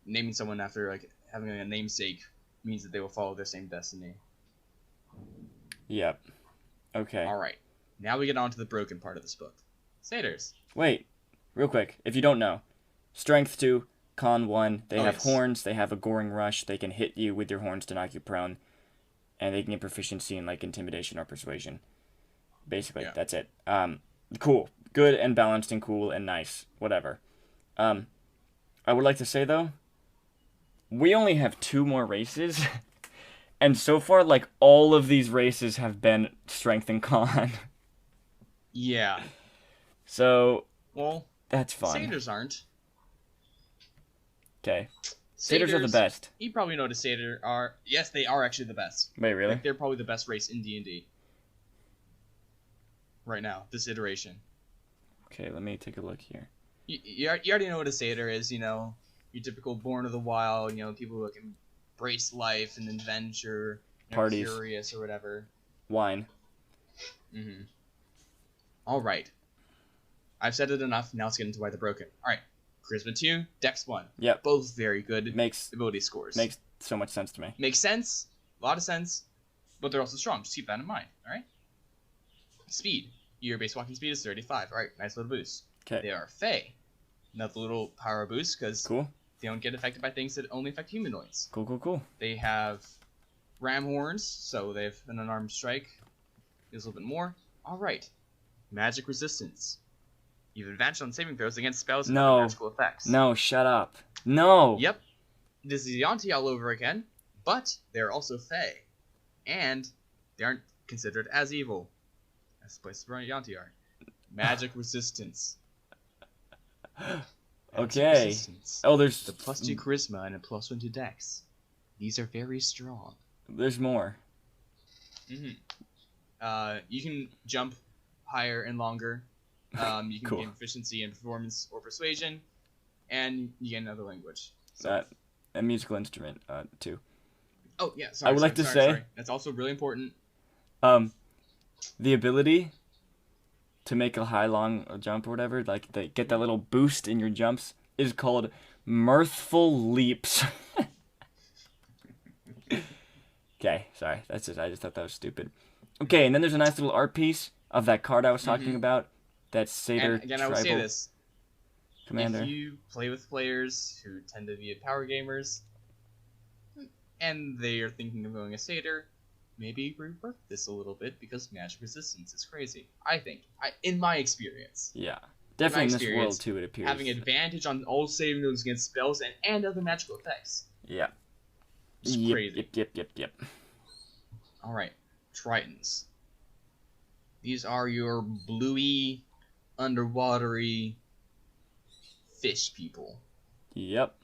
naming someone after having a namesake means that they will follow their same destiny. Yep. Okay. All right. Now we get on to the broken part of this book. Satyrs. Wait, real quick. If you don't know, Strength 2, Con 1. They have horns. They have a goring rush. They can hit you with your horns to knock you prone, and they can get proficiency in intimidation or persuasion. Basically, Yeah. that's it. Cool. Good and balanced and cool and nice. Whatever. I would like to say, though, we only have 2 more races. And so far, like, all of these races have been strength and con. Yeah. So, Well, that's fun. satyrs aren't. Okay. Satyrs are the best. You probably know what a satyr are. Yes, they are actually the best. Wait, really? Like, they're probably the best race in D&D. Right now, this iteration. Okay, let me take a look here. You already know what a satyr is, you know. Your typical born of the wild, you know, people who can embrace life and adventure. Parties. Curious or whatever. Wine. Mm-hmm. All right. I've said it enough. Now let's get into why they're broken. All right. Charisma 2, Dex 1. Yep. Both very good Makes ability scores. Makes so much sense to me. Makes sense. A lot of sense. But they're also strong. Just keep that in mind. All right. Speed. Your base walking speed is 35. All right. Nice little boost. Okay. They are Fey. Another little power boost because Cool. they don't get affected by things that only affect humanoids. Cool. They have ram horns, so they have an unarmed strike. Gives a little bit more. All right. Magic resistance. You have advantage on saving throws against spells and other magical effects. No, shut up. No. Yep. This is Yuanti all over again, but they're also Fey. And they aren't considered as evil. That's the place where Yuanti are. Magic resistance. Okay. Resistance. Oh, there's The +2 charisma and a +1 to dex. These are very strong. There's more. Mm-hmm. You can jump higher and longer. You can Cool. gain proficiency in performance or persuasion, and you gain another language. So, A musical instrument, too. oh yeah, sorry. I would like to say- sorry. That's also really important. The ability to make a long jump or whatever, like they get that little boost in your jumps, is called mirthful leaps. Okay, sorry, that's it. I just thought that was stupid. Okay, and then there's a nice little art piece of that card I was talking about. That Satyr And again, tribal I will say this: commander. if you play with players who tend to be power gamers, and they are thinking of going a satyr, maybe rework this a little bit because magic resistance is crazy. I think, in my experience, Yeah, definitely in this experience, world too. It appears having advantage on all saving throws against spells and other magical effects. Yeah. It's Yep, crazy. Yep. All right, Tritons. These are your bluey, underwatery fish people. Yep.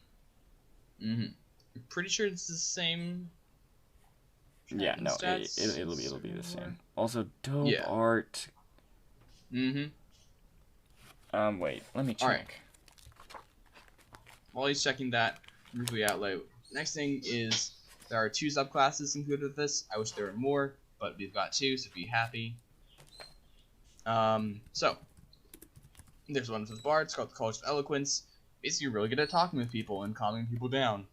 Mm-hmm. I'm pretty sure it's the same. Yeah, no, stats, it'll be the similar. same. Also, dope Yeah. art. Mm-hmm. Wait, let me check. All right. While he's checking that, briefly out loud. Next thing is there are 2 subclasses included with this. I wish there were more, but we've got 2, so be happy. So there's one for the Bard. It's called the College of Eloquence. Basically, you're really good at talking with people and calming people down,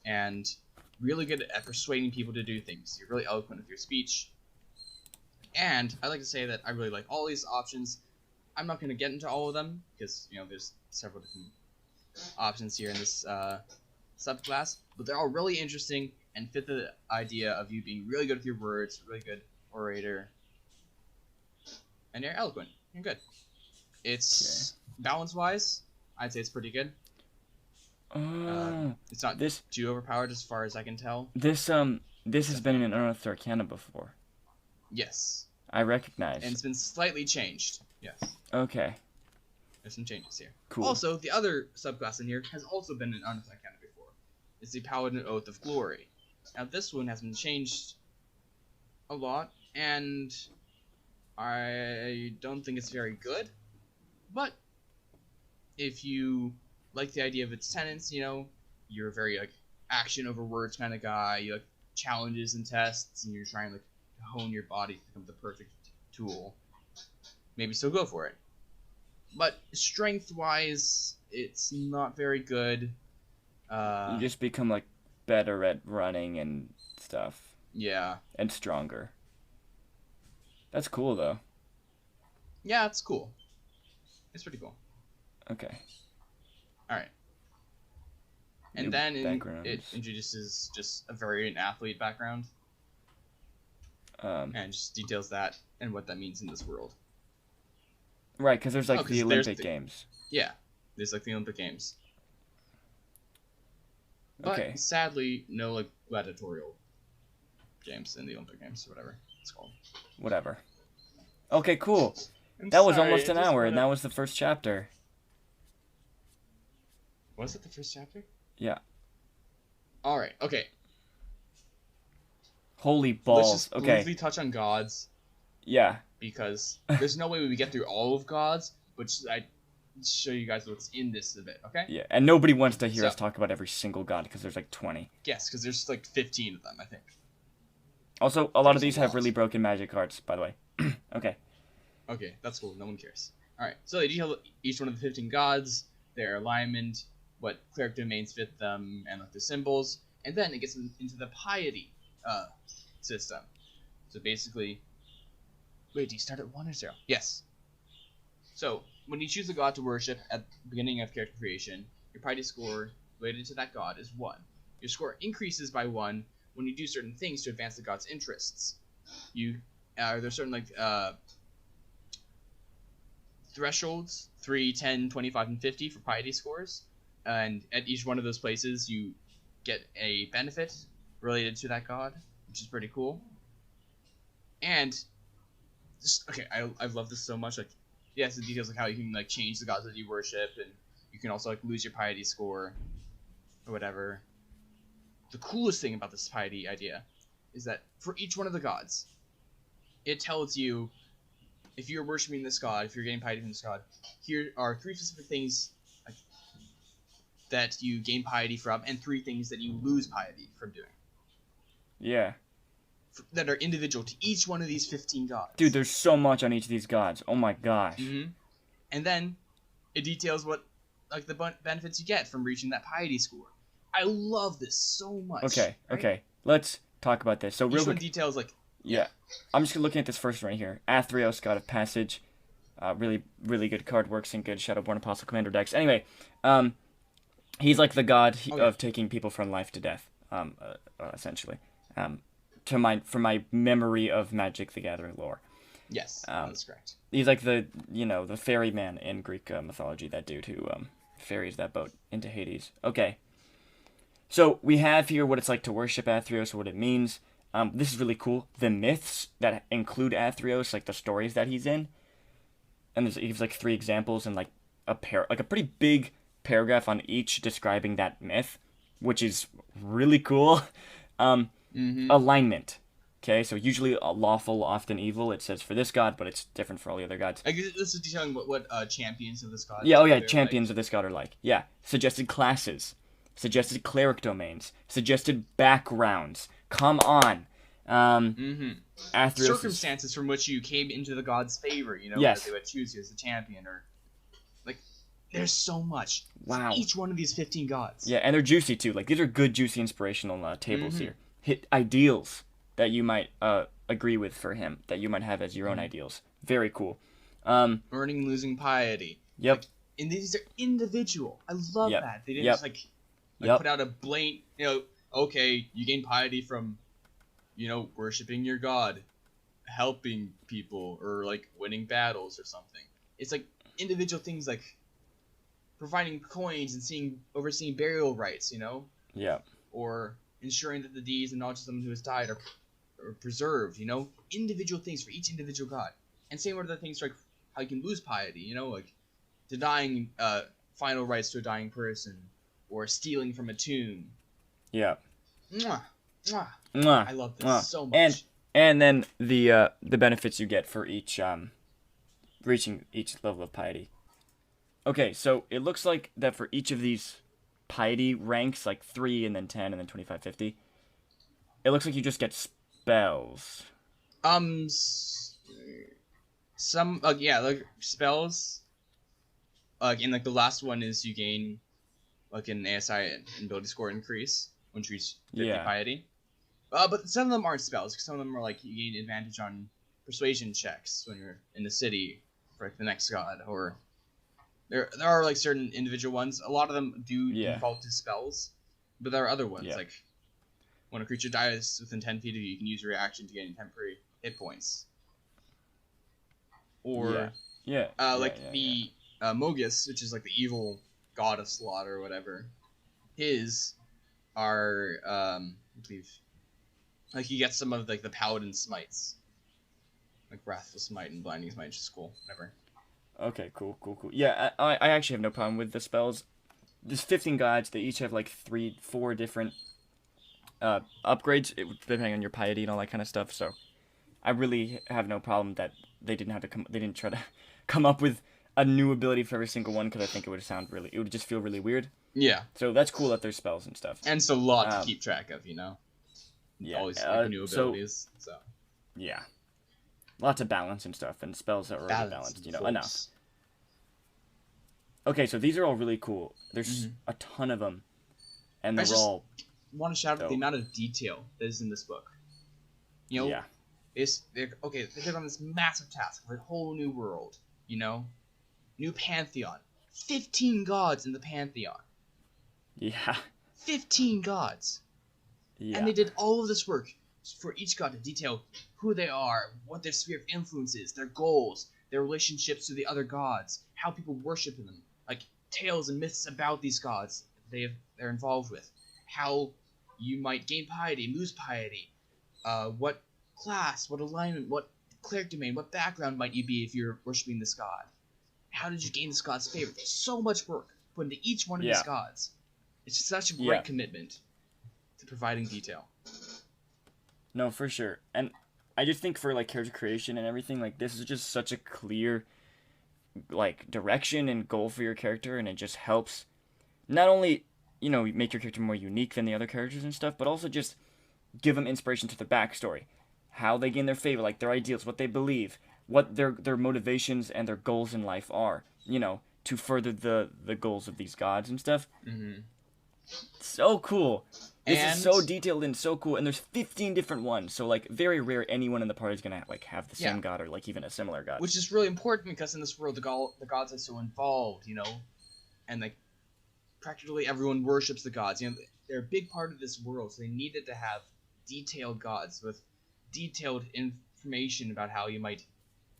and really good at persuading people to do things. You're really eloquent with your speech. And I'd like to say that I really like all these options. I'm not going to get into all of them because, you know, there's several different options here in this subclass, but they're all really interesting and fit the idea of you being really good with your words, really good orator, and you're eloquent. You're good. It's balance-wise, I'd say it's pretty good. It's not too overpowered as far as I can tell. This has been in Unearthed Arcana before. Yes. I recognize. And it's been slightly changed. Yes. Okay. There's some changes here. Cool. Also, the other subclass in here has also been in Unearthed Arcana before. It's the Paladin Oath of Glory. Now, this one has been changed a lot, and I don't think it's very good. But if you like the idea of its tenets, you know, you're a very like action over words kind of guy. You like challenges and tests, and you're trying to hone your body to become the perfect tool. Maybe still go for it. But strength-wise, it's not very good. You just become like better at running and stuff. Yeah. And stronger. That's cool though. Yeah, it's cool. It's pretty cool. Okay. Alright. And New then it backgrounds. introduces just a very athlete background. Um, And just details that. and what that means in this world. Right, because there's like 'cause the there's Olympic Games. Yeah, there's like the Olympic Games. But Okay. sadly, no like gladiatorial games in the Olympic Games, whatever it's called. Whatever. Okay, cool. I'm That was sorry, almost I an just hour, and wanna- that was the first chapter. Was it the first chapter? Yeah. All right. Okay. Holy balls. Let's just Okay. briefly touch on gods Yeah. because there's no way we get through all of gods, but I show you guys what's in this a bit. Okay. Yeah. And nobody wants to hear us So- talk about every single god because there's like 20. Yes, because there's like 15 of them, I think. Also, a lot of There's a these have lot. really broken magic cards, by the way. Okay. Okay, that's cool. No one cares. All right. So they detail each one of the 15 gods, their alignment, what cleric domains fit them, and like their symbols, and then it gets into the piety system. So basically, wait, do you start at 1 or 0? Yes. So when you choose a god to worship at the beginning of character creation, your piety score related to that god is 1. Your score increases by 1 when you do certain things to advance the god's interests. There's certain like thresholds 3, 10, 25, and 50 for piety scores, and at each one of those places you get a benefit related to that god, which is pretty cool. And just okay, I love this so much. Like, yes, the details like how you can like change the gods that you worship, and you can also like lose your piety score or whatever. The coolest thing about this piety idea is that for each one of the gods, it tells you if you're worshiping this god, if you're getting piety from this god, here are 3 specific things like, that you gain piety from, and 3 things that you lose piety from doing. Yeah. That are individual to each one of these 15 gods. Dude, there's so much on each of these gods. Oh my gosh. Mm-hmm. And then it details what like the benefits you get from reaching that piety score. I love this so much. Okay, right? okay. Let's talk about this. So real Each one quick. details like Yeah. I'm just looking at this first one right here. Athreos, God of Passage. Really, really good card. Works in good Shadowborn Apostle Commander decks. Anyway, he's like the god of taking people from life to death, essentially. From my memory of Magic the Gathering lore. yes, that's correct. He's like the ferryman in Greek mythology, that dude who ferries that boat into Hades. Okay. So we have here what it's like to worship Athreos, what it means. This is really cool. The myths that include Athreos, like the stories that he's in, and he gives like 3 examples and like a pretty big paragraph on each describing that myth, which is really cool. Alignment. Okay, so usually lawful, often evil. It says for this god, but it's different for all the other gods. I guess this is detailing what champions of this god. Yeah, they're champions of this god are like. Yeah, suggested classes, suggested cleric domains, suggested backgrounds. Come on. Athreos circumstances from which you came into the god's favor, Yes. that they would choose you as a champion, or like there's so much. Wow. For each one of these 15 gods. Yeah, and they're juicy too. Like these are good, juicy, inspirational tables here. Hit ideals that you might agree with for him, that you might have as your own ideals. Very cool. Earning and losing piety. Yep. Like, and these are individual. I love Yep. that. They didn't Yep. just like Yep. put out a blatant, okay, you gain piety from, worshiping your god, helping people, or like winning battles or something. It's like individual things like providing coins and overseeing burial rites, Yeah. or ensuring that the deeds and knowledge of someone who has died are preserved, individual things for each individual god. And same with other things like how you can lose piety, like denying final rights to a dying person, or stealing from a tomb. Yeah. Mwah, mwah. Mwah. I love this Mwah. so much. And then the benefits you get for each reaching each level of piety. Okay, so it looks like that for each of these piety ranks, like 3 and then 10 and then 25, 50, it looks like you just get spells. Some like spells. And like the last one is you gain like an ASI and ability score increase once you reach 50 Yeah. piety. But some of them aren't spells. Some of them are like you gain advantage on persuasion checks when you're in the city for like the next god, or there are like certain individual ones. A lot of them do default to spells, but there are other ones like when a creature dies within 10 feet of you, you can use your reaction to gain temporary hit points. or Yeah. the Mogus, which is like the evil god of slaughter or whatever. His are I believe like you get some of like the paladin smites, like wrathful smite and blinding smite, which is cool. Whatever. Okay, cool. Yeah, I actually have no problem with the spells. There's 15 gods. They each have like 4 different upgrades, depending on your piety and all that kind of stuff. So I really have no problem that they didn't have to come. They didn't try to come up with a new ability for every single one, because I think it would just feel really weird. Yeah. So that's cool that there's spells and stuff. And it's a lot to keep track of, Yeah. Always like, new abilities. So. Yeah. Lots of balance and stuff, and spells that are already balanced, enough. Okay, so these are all really cool. There's a ton of them, and they're all. I want to shout out the amount of detail that is in this book. They're on this massive task of a whole new world. New pantheon, 15 gods in the pantheon. Yeah. 15 gods. Yeah. And they did all of this work for each god to detail who they are, what their sphere of influence is, their goals, their relationships to the other gods, how people worship them, like tales and myths about these gods they're involved with, how you might gain piety, lose piety, what class, what alignment, what cleric domain, what background might you be if you're worshiping this god. How did you gain this god's favor? There's so much work put into each one of these gods. It's such a great commitment to providing detail. No, for sure. And I just think for like character creation and everything, like this is just such a clear like direction and goal for your character, and it just helps not only, make your character more unique than the other characters and stuff, but also just give them inspiration to the backstory, how they gain their favor, like their ideals, what they believe, what their motivations and their goals in life are, to further the goals of these gods and stuff. Mm-hmm. So cool. This is so detailed and so cool, and there's 15 different ones, so like very rare anyone in the party is gonna like have the same god or like even a similar god. Which is really important because in this world the gods are so involved, and like practically everyone worships the gods. They're a big part of this world, so they needed to have detailed gods with detailed information about how you might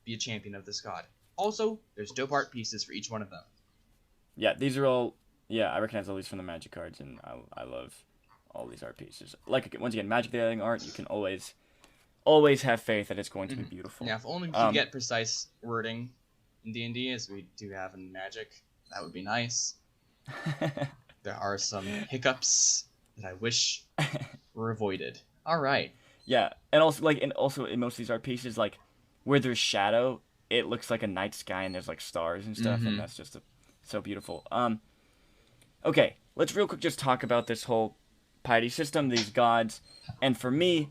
be a champion of this god. Also, there's dope art pieces for each one of them. Yeah, these are all. Yeah, I recognize all these from the Magic cards, and I love all these art pieces. Like, once again, Magic the Gathering art, you can always have faith that it's going to be beautiful. Yeah, if only we could get precise wording in D&D as we do have in Magic, that would be nice. There are some hiccups that I wish were avoided. All right. Yeah, and also in most of these art pieces, like where there's shadow, it looks like a night sky and there's like stars and stuff, and that's just so beautiful. Okay, let's real quick just talk about this whole piety system, these gods, and for me,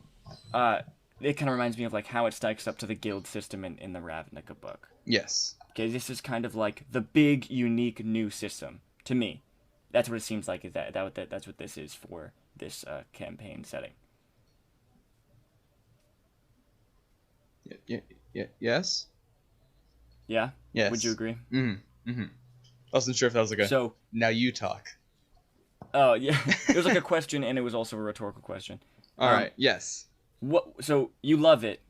it kind of reminds me of like how it stacks up to the guild system in the Ravnica book. Yes. Okay, this is kind of like the big, unique, new system to me. That's what it seems like. That's what this is for this campaign setting. Yes. Yeah. Yes. Would you agree? I wasn't sure if that was like a. So now you talk. Oh yeah, it was like a question, and it was also a rhetorical question. All right. Yes. What? So you love it?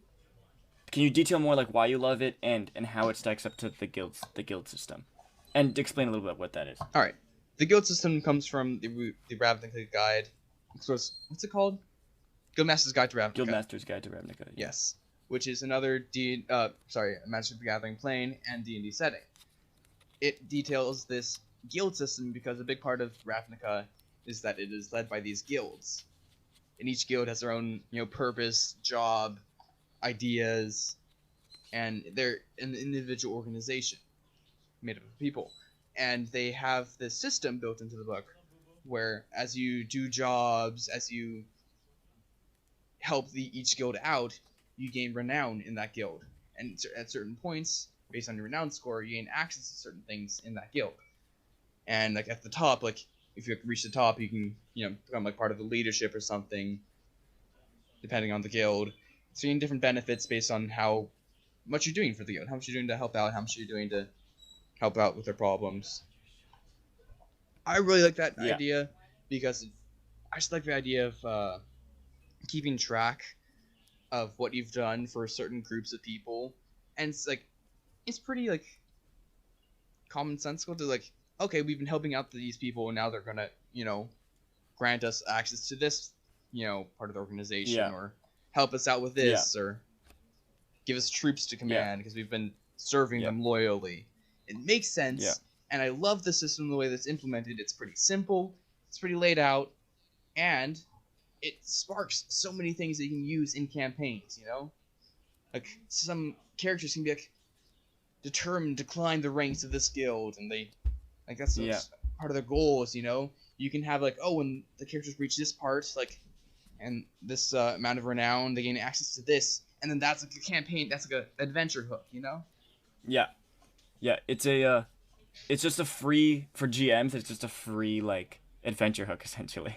Can you detail more like why you love it and how it stacks up to the guild system, and explain a little bit what that is? All right. The guild system comes from the Ravnica Guide. What's it called? Guildmaster's Guide to Ravnica. Guildmaster's Guide to Ravnica. Yeah. Yes, which is another Magic the Gathering plane and D&D setting. It details this guild system because a big part of Ravnica is that it is led by these guilds, and each guild has their own purpose, job, ideas, and they're an individual organization made up of people. And they have this system built into the book where as you do jobs, as you help each guild out, you gain renown in that guild. And at certain points, based on your renown score, you gain access to certain things in that guild. And like at the top, like if you reach the top, you can become like part of the leadership or something, depending on the guild. So you gain different benefits based on how much you're doing for the guild, how much you're doing to help out, how much you're doing to help out with their problems. I really like that idea because I just like the idea of keeping track of what you've done for certain groups of people, and it's like it's pretty like commonsensical to like, okay, we've been helping out these people, and now they're gonna, grant us access to this, part of the organization, Yeah. or help us out with Yeah. this, or give us troops to Yeah. command because we've been serving Yeah. them loyally. It makes Yeah. sense, and I love the system the way that's implemented. It's pretty simple, it's pretty laid out, and it sparks so many things that you can use in campaigns. Like some characters can be like determined to climb the ranks of this guild, and they like that's Yeah. part of their goals. You can have like, oh, when the characters reach this part, like, and this amount of renown, they gain access to this, and then that's like a campaign. That's like a adventure hook. Yeah. Yeah. It's just a free for GMs. It's just a free like adventure hook essentially.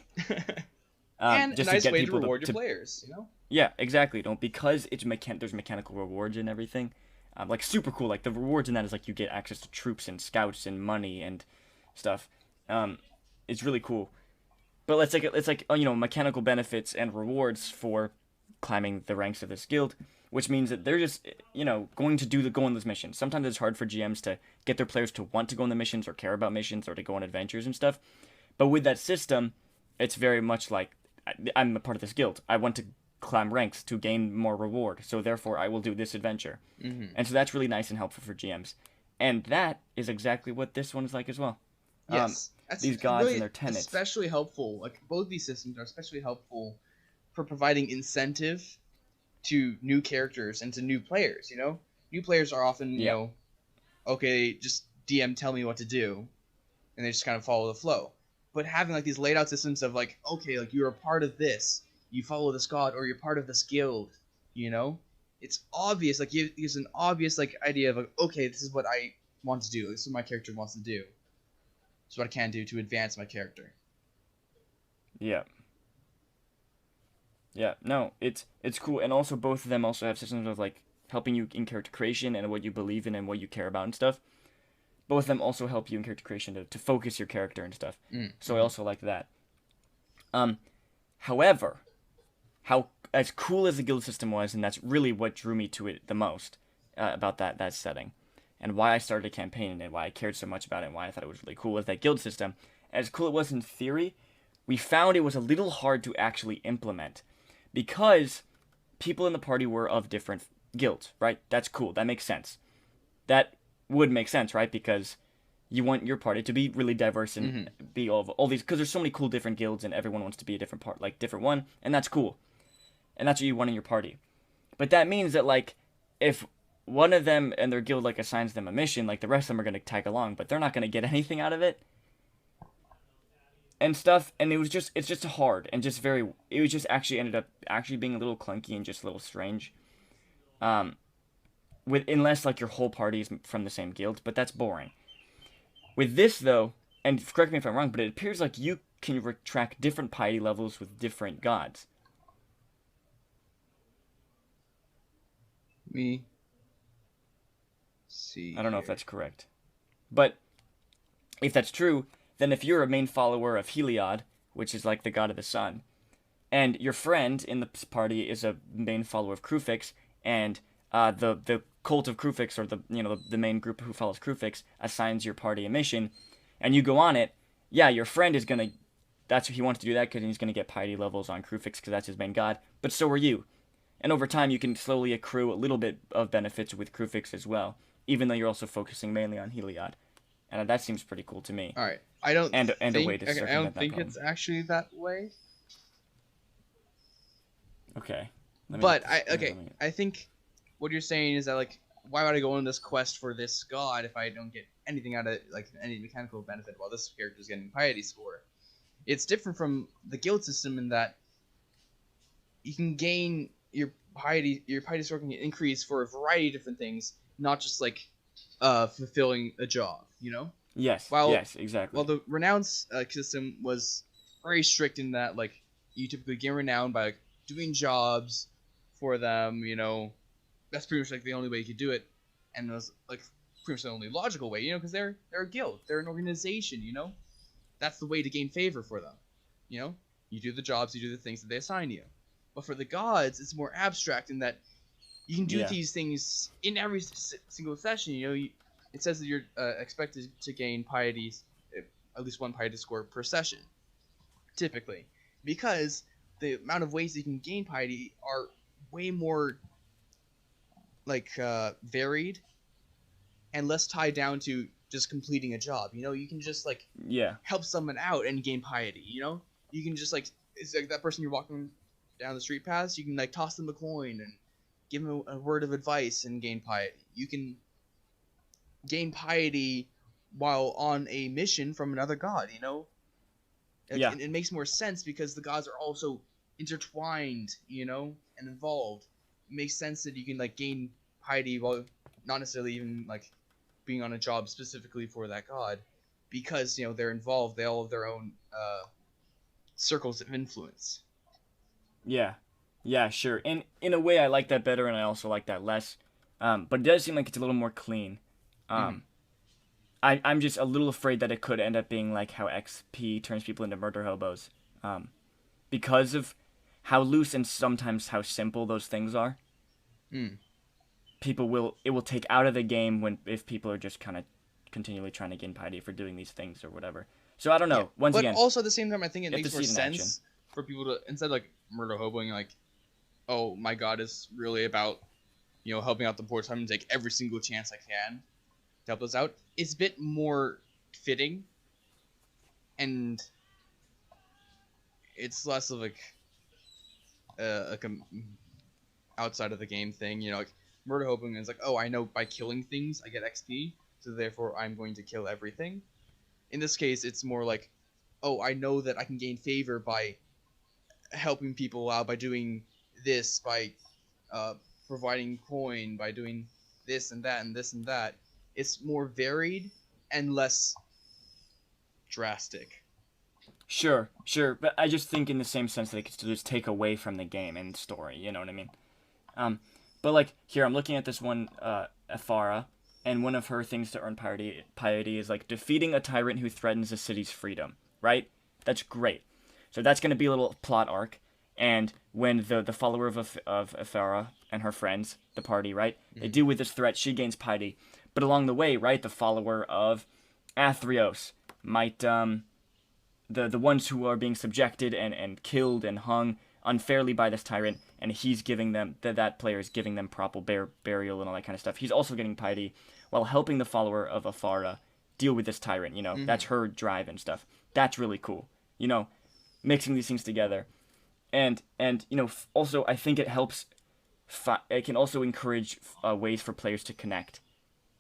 And just a nice to get way to people reward your players. Yeah, exactly. Because there's mechanical rewards and everything. Like super cool. Like the rewards in that is like you get access to troops and scouts and money and stuff. It's really cool. But it's like mechanical benefits and rewards for climbing the ranks of this guild, which means that they're just going to go on those missions. Sometimes it's hard for GMs to get their players to want to go on the missions or care about missions or to go on adventures and stuff. But with that system, it's very much like I'm a part of this guild. I want to climb ranks to gain more reward, so therefore I will do this adventure. Mm-hmm. And so that's really nice and helpful for GMs. And that is exactly what this one is like as well. Yes, that's these gods really and their tenets. especially helpful. Like both these systems are especially helpful for providing incentive to new characters and to new players. New players are often okay, just DM tell me what to do, and they just kind of follow the flow. But having like these laid out systems of like, okay, like you're a part of this, you follow this god, or you're part of this guild, it's obvious. Like there's an obvious like idea of like, okay, this is what I want to do. This is what my character wants to do. This is what I can do to advance my character. Yeah. Yeah. No, it's cool, and also both of them also have systems of like helping you in character creation and what you believe in and what you care about and stuff. Both of them also help you in character creation to focus your character and stuff. So I also like that. However, how as cool as the guild system was, and that's really what drew me to it the most about that setting, and why I started a campaign and why I cared so much about it and why I thought it was really cool was that guild system. As cool it was in theory, we found it was a little hard to actually implement because people in the party were of different guilds, right? That's cool. That makes sense. That would make sense, right? Because you want your party to be really diverse and be all these, because there's so many cool different guilds and everyone wants to be a different part, like different one, and that's cool. And that's what you want in your party. But that means that like if one of them and their guild like assigns them a mission, like the rest of them are going to tag along, but they're not going to get anything out of it and stuff. And it's just hard and just it was just actually ended up actually being a little clunky and just a little strange. Unless like your whole party is from the same guild, but that's boring. With this though, and correct me if I'm wrong, but it appears like you can track different piety levels with different gods. Me see. I don't know if that's correct. But if that's true, then if you're a main follower of Heliod, which is like the god of the sun, and your friend in the party is a main follower of Crufix, and the cult of Crufix, or the main group who follows Crufix, assigns your party a mission, and you go on it, yeah, your friend is gonna, that's he wants to do that because he's gonna get piety levels on Crufix because that's his main god, but so are you. And over time, you can slowly accrue a little bit of benefits with Crufix as well, even though you're also focusing mainly on Heliod. And that seems pretty cool to me. All right, I don't and think, a way to I circumvent don't that think problem. it's actually that way. Okay. I think what you're saying is that like, why would I go on this quest for this god if I don't get anything out of like any mechanical benefit while this character is getting piety score? It's different from the guild system in that you can gain your piety score can increase for a variety of different things, not just like fulfilling a job, Yes. While, yes, exactly. Well, the renown system was very strict in that like you typically gain renown by like doing jobs for them, that's pretty much like the only way you could do it, and it was like pretty much the only logical way, because they're a guild, they're an organization, that's the way to gain favor for them, you do the jobs, you do the things that they assign you. But for the gods, it's more abstract in that You can do Yeah. these things in every single session. It says that you're expected to gain piety, at least one piety score per session, typically, because the amount of ways that you can gain piety are way more varied and less tied down to just completing a job. You can just Yeah. help someone out and gain piety. You can just it's like that person you're walking down the street past. You can toss them a coin and give them a word of advice and gain piety. You can gain piety while on a mission from another god. Yeah. It makes more sense because the gods are also intertwined, and involved. It makes sense that you can gain piety while not necessarily even being on a job specifically for that god, because they're involved. They all have their own circles of influence. Yeah. Yeah, sure. And in a way, I like that better, and I also like that less. But it does seem like it's a little more clean. Mhm. I'm just a little afraid that it could end up being like how XP turns people into murder hobos, because of how loose and sometimes how simple those things are. Mm. It will take out of the game if people are just kind of continually trying to gain piety for doing these things or whatever. So I don't know. Yeah. Once But again, also at the same time, I think it you have makes to more see it in action. sense for people to, instead of murder hoboing, oh, my god is really about helping out the poor, so I'm gonna take every single chance I can to help us out. It's a bit more fitting, and it's less of a outside of the game thing. Murder hoping is oh, I know by killing things I get XP, so therefore I'm going to kill everything. In this case, it's more oh, I know that I can gain favor by helping people out, by doing this, by providing coin, by doing this and that and this and that. It's more varied and less drastic. Sure, but I just think in the same sense that it could still just take away from the game and the story. You know what I mean? But here I'm looking at this one Athara, and one of her things to earn piety is defeating a tyrant who threatens a city's freedom. Right? That's great. So that's going to be a little plot arc. And when the follower of Athara and her friends, the party, right, they deal with this threat, she gains piety. But along the way, right, the follower of Athreos might the ones who are being subjected and killed and hung unfairly by this tyrant, and he's giving them that player is giving them proper burial and all that kind of stuff. He's also getting piety while helping the follower of Athara deal with this tyrant. That's her drive and stuff. That's really cool. Mixing these things together, and also I think it helps. It can also encourage ways for players to connect.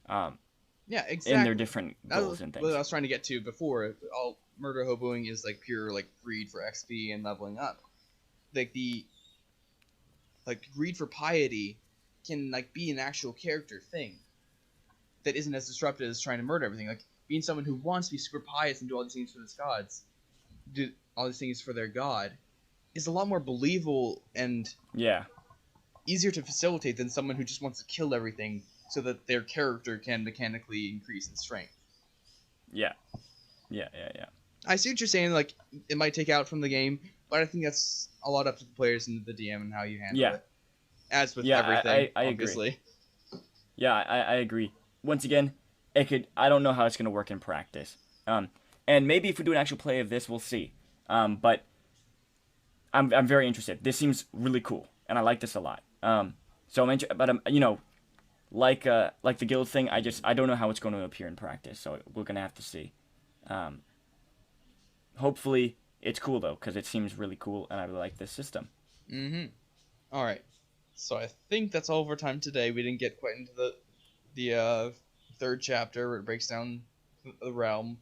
Yeah, exactly. In their different goals and things. What I was trying to get to before. All murder hoboing is pure greed for XP and leveling up. The greed for piety can be an actual character thing that isn't as disruptive as trying to murder everything. Being someone who wants to be super pious and do all these things for his gods, do all these things for their god, is a lot more believable and easier to facilitate than someone who just wants to kill everything so that their character can mechanically increase in strength. Yeah. I see what you're saying. It might take out from the game, but I think that's a lot up to the players and the DM and how you handle it. As with everything, I obviously. Agree. Yeah, I agree. Once again, I don't know how it's going to work in practice. And maybe if we do an actual play of this, we'll see. But I'm very interested. This seems really cool, and I like this a lot. Like the guild thing, I don't know how it's going to appear in practice, so we're gonna have to see. Hopefully it's cool though, because it seems really cool, and I really like this system. All right, so I think that's all of our time today. We didn't get quite into the third chapter where it breaks down the realm.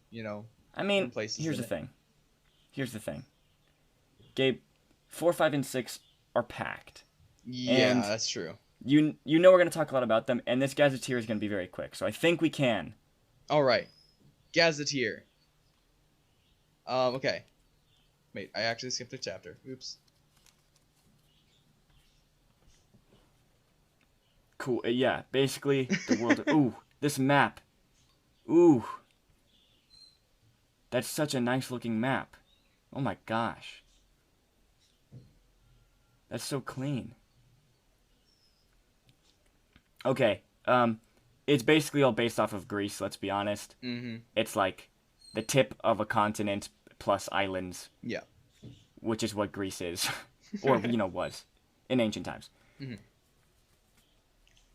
I mean, here's the thing. Gabe, 4, 5, and 6 are packed. Yeah, and that's true. You know we're going to talk a lot about them, and this Gazetteer is going to be very quick, so I think we can. All right. Gazetteer. Okay. Wait, I actually skipped a chapter. Oops. Cool. Yeah, basically, the world... Ooh, this map. Ooh. That's such a nice-looking map. Oh my gosh. That's so clean. Okay. It's basically all based off of Greece. Let's be honest. Mm-hmm. It's like the tip of a continent plus islands, Yeah. which is what Greece is, or was in ancient times. Mm-hmm.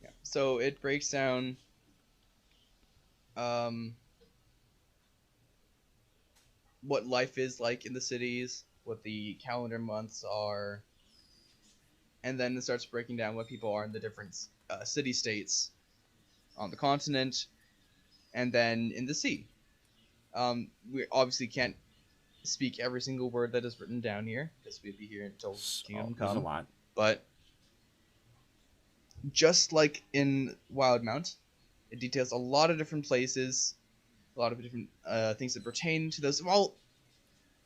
Yeah. So it breaks down um, what life is like in the cities, what the calendar months are, and then it starts breaking down what people are in the different city states on the continent, and then in the sea. We obviously can't speak every single word that is written down here because we'd be here until Kingdom There's a Come. lot. But just like in Wildmount, it details a lot of different places, a lot of different things that pertain to those. While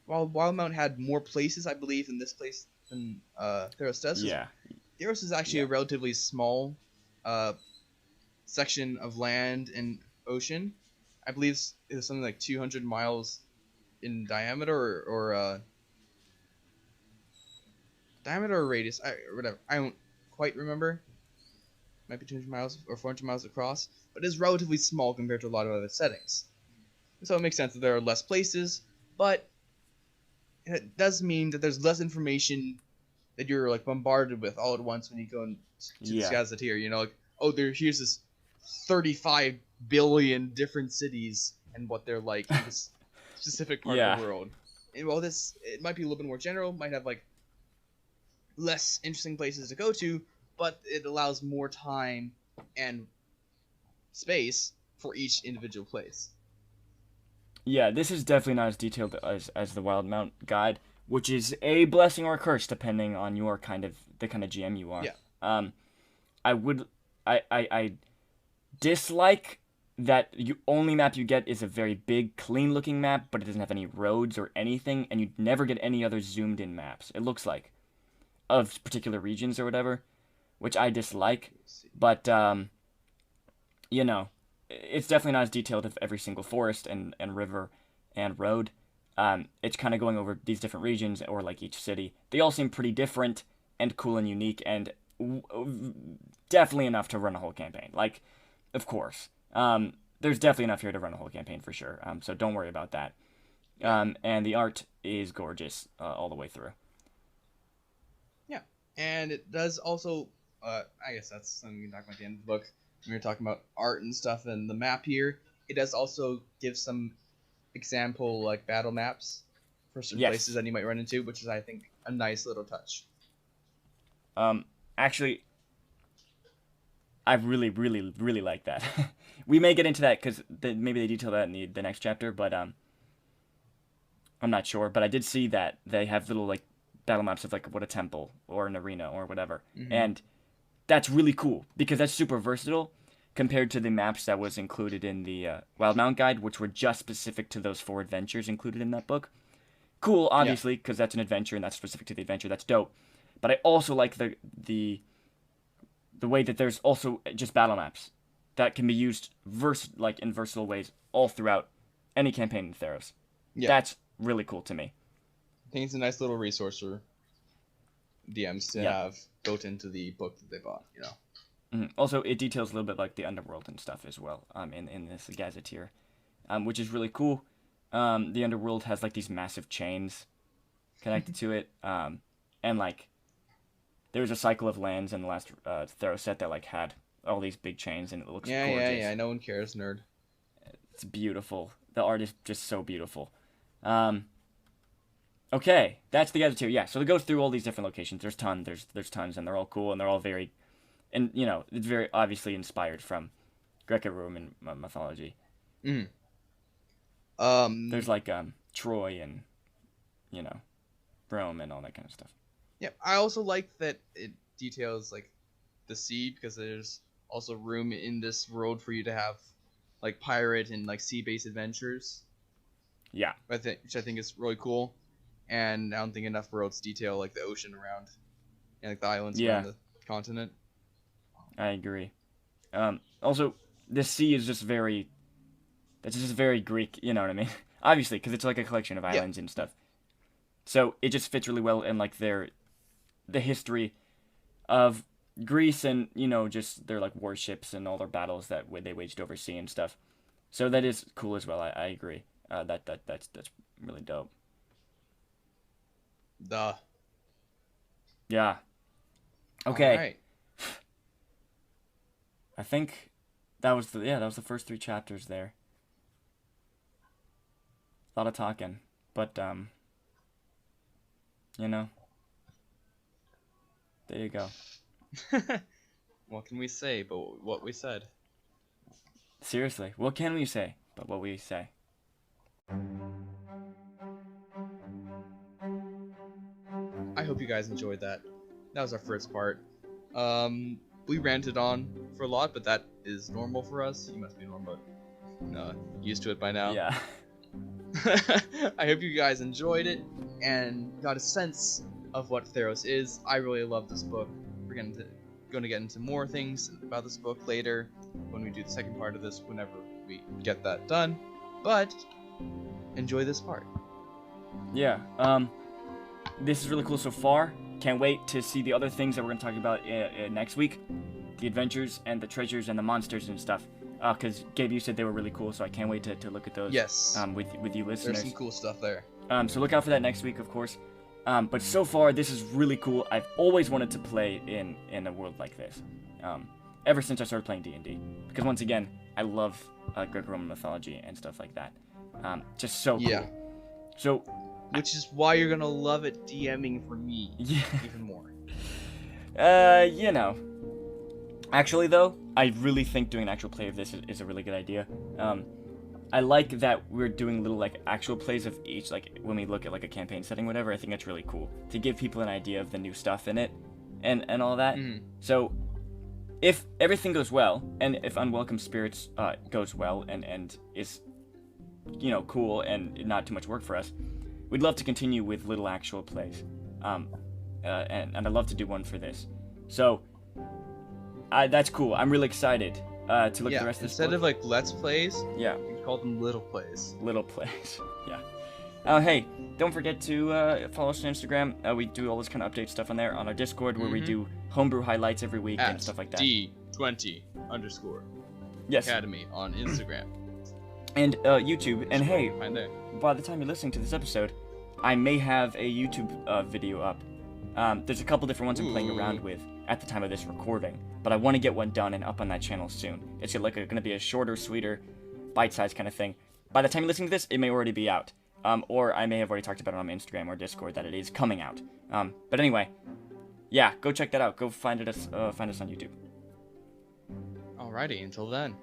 Wildmount had more places, I believe, in this place than Theros does. Yeah. Theros is actually a relatively small section of land and ocean. I believe it's something like 200 miles in diameter or diameter or radius. Whatever. I don't quite remember. Might be 200 miles or 400 miles across, but it's relatively small compared to a lot of other settings. So it makes sense that there are less places, but it does mean that there's less information that you're like bombarded with all at once when you go to this gazetteer. Like, oh, here's this 35 billion different cities and what they're like in this specific part of the world. And while it might be a little bit more general, might have like less interesting places to go to, but it allows more time and space for each individual place. Yeah, this is definitely not as detailed as the Wildmount guide, which is a blessing or a curse depending on the kind of GM you are. Yeah. I dislike that only map you get is a very big, clean looking map, but it doesn't have any roads or anything, and you never get any other zoomed in maps. It looks like of particular regions or whatever, which I dislike. But it's definitely not as detailed of every single forest and river and road. It's kind of going over these different regions or like each city. They all seem pretty different and cool and unique and definitely enough to run a whole campaign. Like, of course. There's definitely enough here to run a whole campaign for sure. So don't worry about that. And the art is gorgeous all the way through. Yeah, and it does also, I guess that's something we can talk about at the end of the book. When we're talking about art and stuff and the map here, it does also give some example like battle maps for certain places that you might run into, which is, I think, a nice little touch. Actually, I really, really, really like that. We may get into that because maybe they detail that in the next chapter, but I'm not sure. But I did see that they have little like battle maps of like what a temple or an arena or whatever, and that's really cool because that's super versatile compared to the maps that was included in the Wildmount guide, which were just specific to those 4 adventures included in that book. Cool, obviously, because that's an adventure and that's specific to the adventure. That's dope. But I also like the way that there's also just battle maps that can be used in versatile ways all throughout any campaign in Theros. Yeah. That's really cool to me. I think it's a nice little resource for DMs to have built into the book that they bought, Also, it details a little bit like the underworld and stuff as well in this gazetteer, which is really cool. The underworld has like these massive chains connected to it, and like there was a cycle of lands in the last Theros set that like had all these big chains, and it looks gorgeous. Yeah. No one cares, nerd. It's beautiful. The art is just so beautiful. Okay, that's the gazetteer. Yeah, so they go through all these different locations. There's tons, and they're all cool, and they're all very, and it's very obviously inspired from Greco-Roman mythology. Mm. There's like Troy and Rome and all that kind of stuff. Yeah, I also like that it details like the sea because there's also room in this world for you to have like pirate and like sea-based adventures. Yeah, which I think is really cool. And I don't think enough worlds detail like the ocean around and like the islands around the continent. I agree. Also, the sea is just very Greek, you know what I mean? Obviously, because it's like a collection of islands and stuff. So it just fits really well in like the history of Greece and, you know, just their like warships and all their battles that they waged overseas and stuff. So that is cool as well. I agree. That's really dope. Duh. Yeah. Okay. All right. I think that was the first 3 chapters there. A lot of talking, but you know, there you go. What can we say but what we said? Seriously, what can we say but what we say? I hope you guys enjoyed that. That was our first part. We ranted on for a lot, but that is normal for us. You must be normal, used to it by now. Yeah. I hope you guys enjoyed it and got a sense of what Theros is. I really love this book. We're going to get into more things about this book later when we do the second part of this, whenever we get that done. But enjoy this part. Yeah. This is really cool so far. Can't wait to see the other things that we're going to talk about next week. The adventures and the treasures and the monsters and stuff. Because Gabe, you said they were really cool, so I can't wait to look at those. Yes. With you listeners. There's some cool stuff there. So look out for that next week, of course. But so far, this is really cool. I've always wanted to play in a world like this. Ever since I started playing D&D. Because once again, I love Greco-Roman mythology and stuff like that. Just so cool. Yeah. So, which is why you're gonna love it DMing for me. Yeah. Even more. You know. Actually, though, I really think doing an actual play of this is a really good idea. I like that we're doing little, like, actual plays of each, like, when we look at, like, a campaign setting, whatever. I think that's really cool. To give people an idea of the new stuff in it and all that. Mm. So, if everything goes well, and if Unwelcome Spirits goes well and is, you know, cool and not too much work for us, we'd love to continue with little actual plays. And I'd love to do one for this. So, that's cool. I'm really excited to look at the rest of this book. Instead of like Let's Plays, yeah, you can call them Little Plays. Little plays. Yeah. Hey, don't forget to follow us on Instagram. We do all this kind of update stuff on there. On our Discord, where we do homebrew highlights every week and stuff like that. D20 yes. Academy on Instagram. And YouTube. And hey, Find there. by the time you're listening to this episode, I may have a YouTube video up. There's a couple different ones I'm playing around with at the time of this recording, but I want to get one done and up on that channel soon. It's like going to be a shorter, sweeter, bite-sized kind of thing. By the time you're listening to this, it may already be out. Or I may have already talked about it on my Instagram or Discord that it is coming out. But anyway, yeah, go check that out. Go find us on YouTube. Alrighty, until then.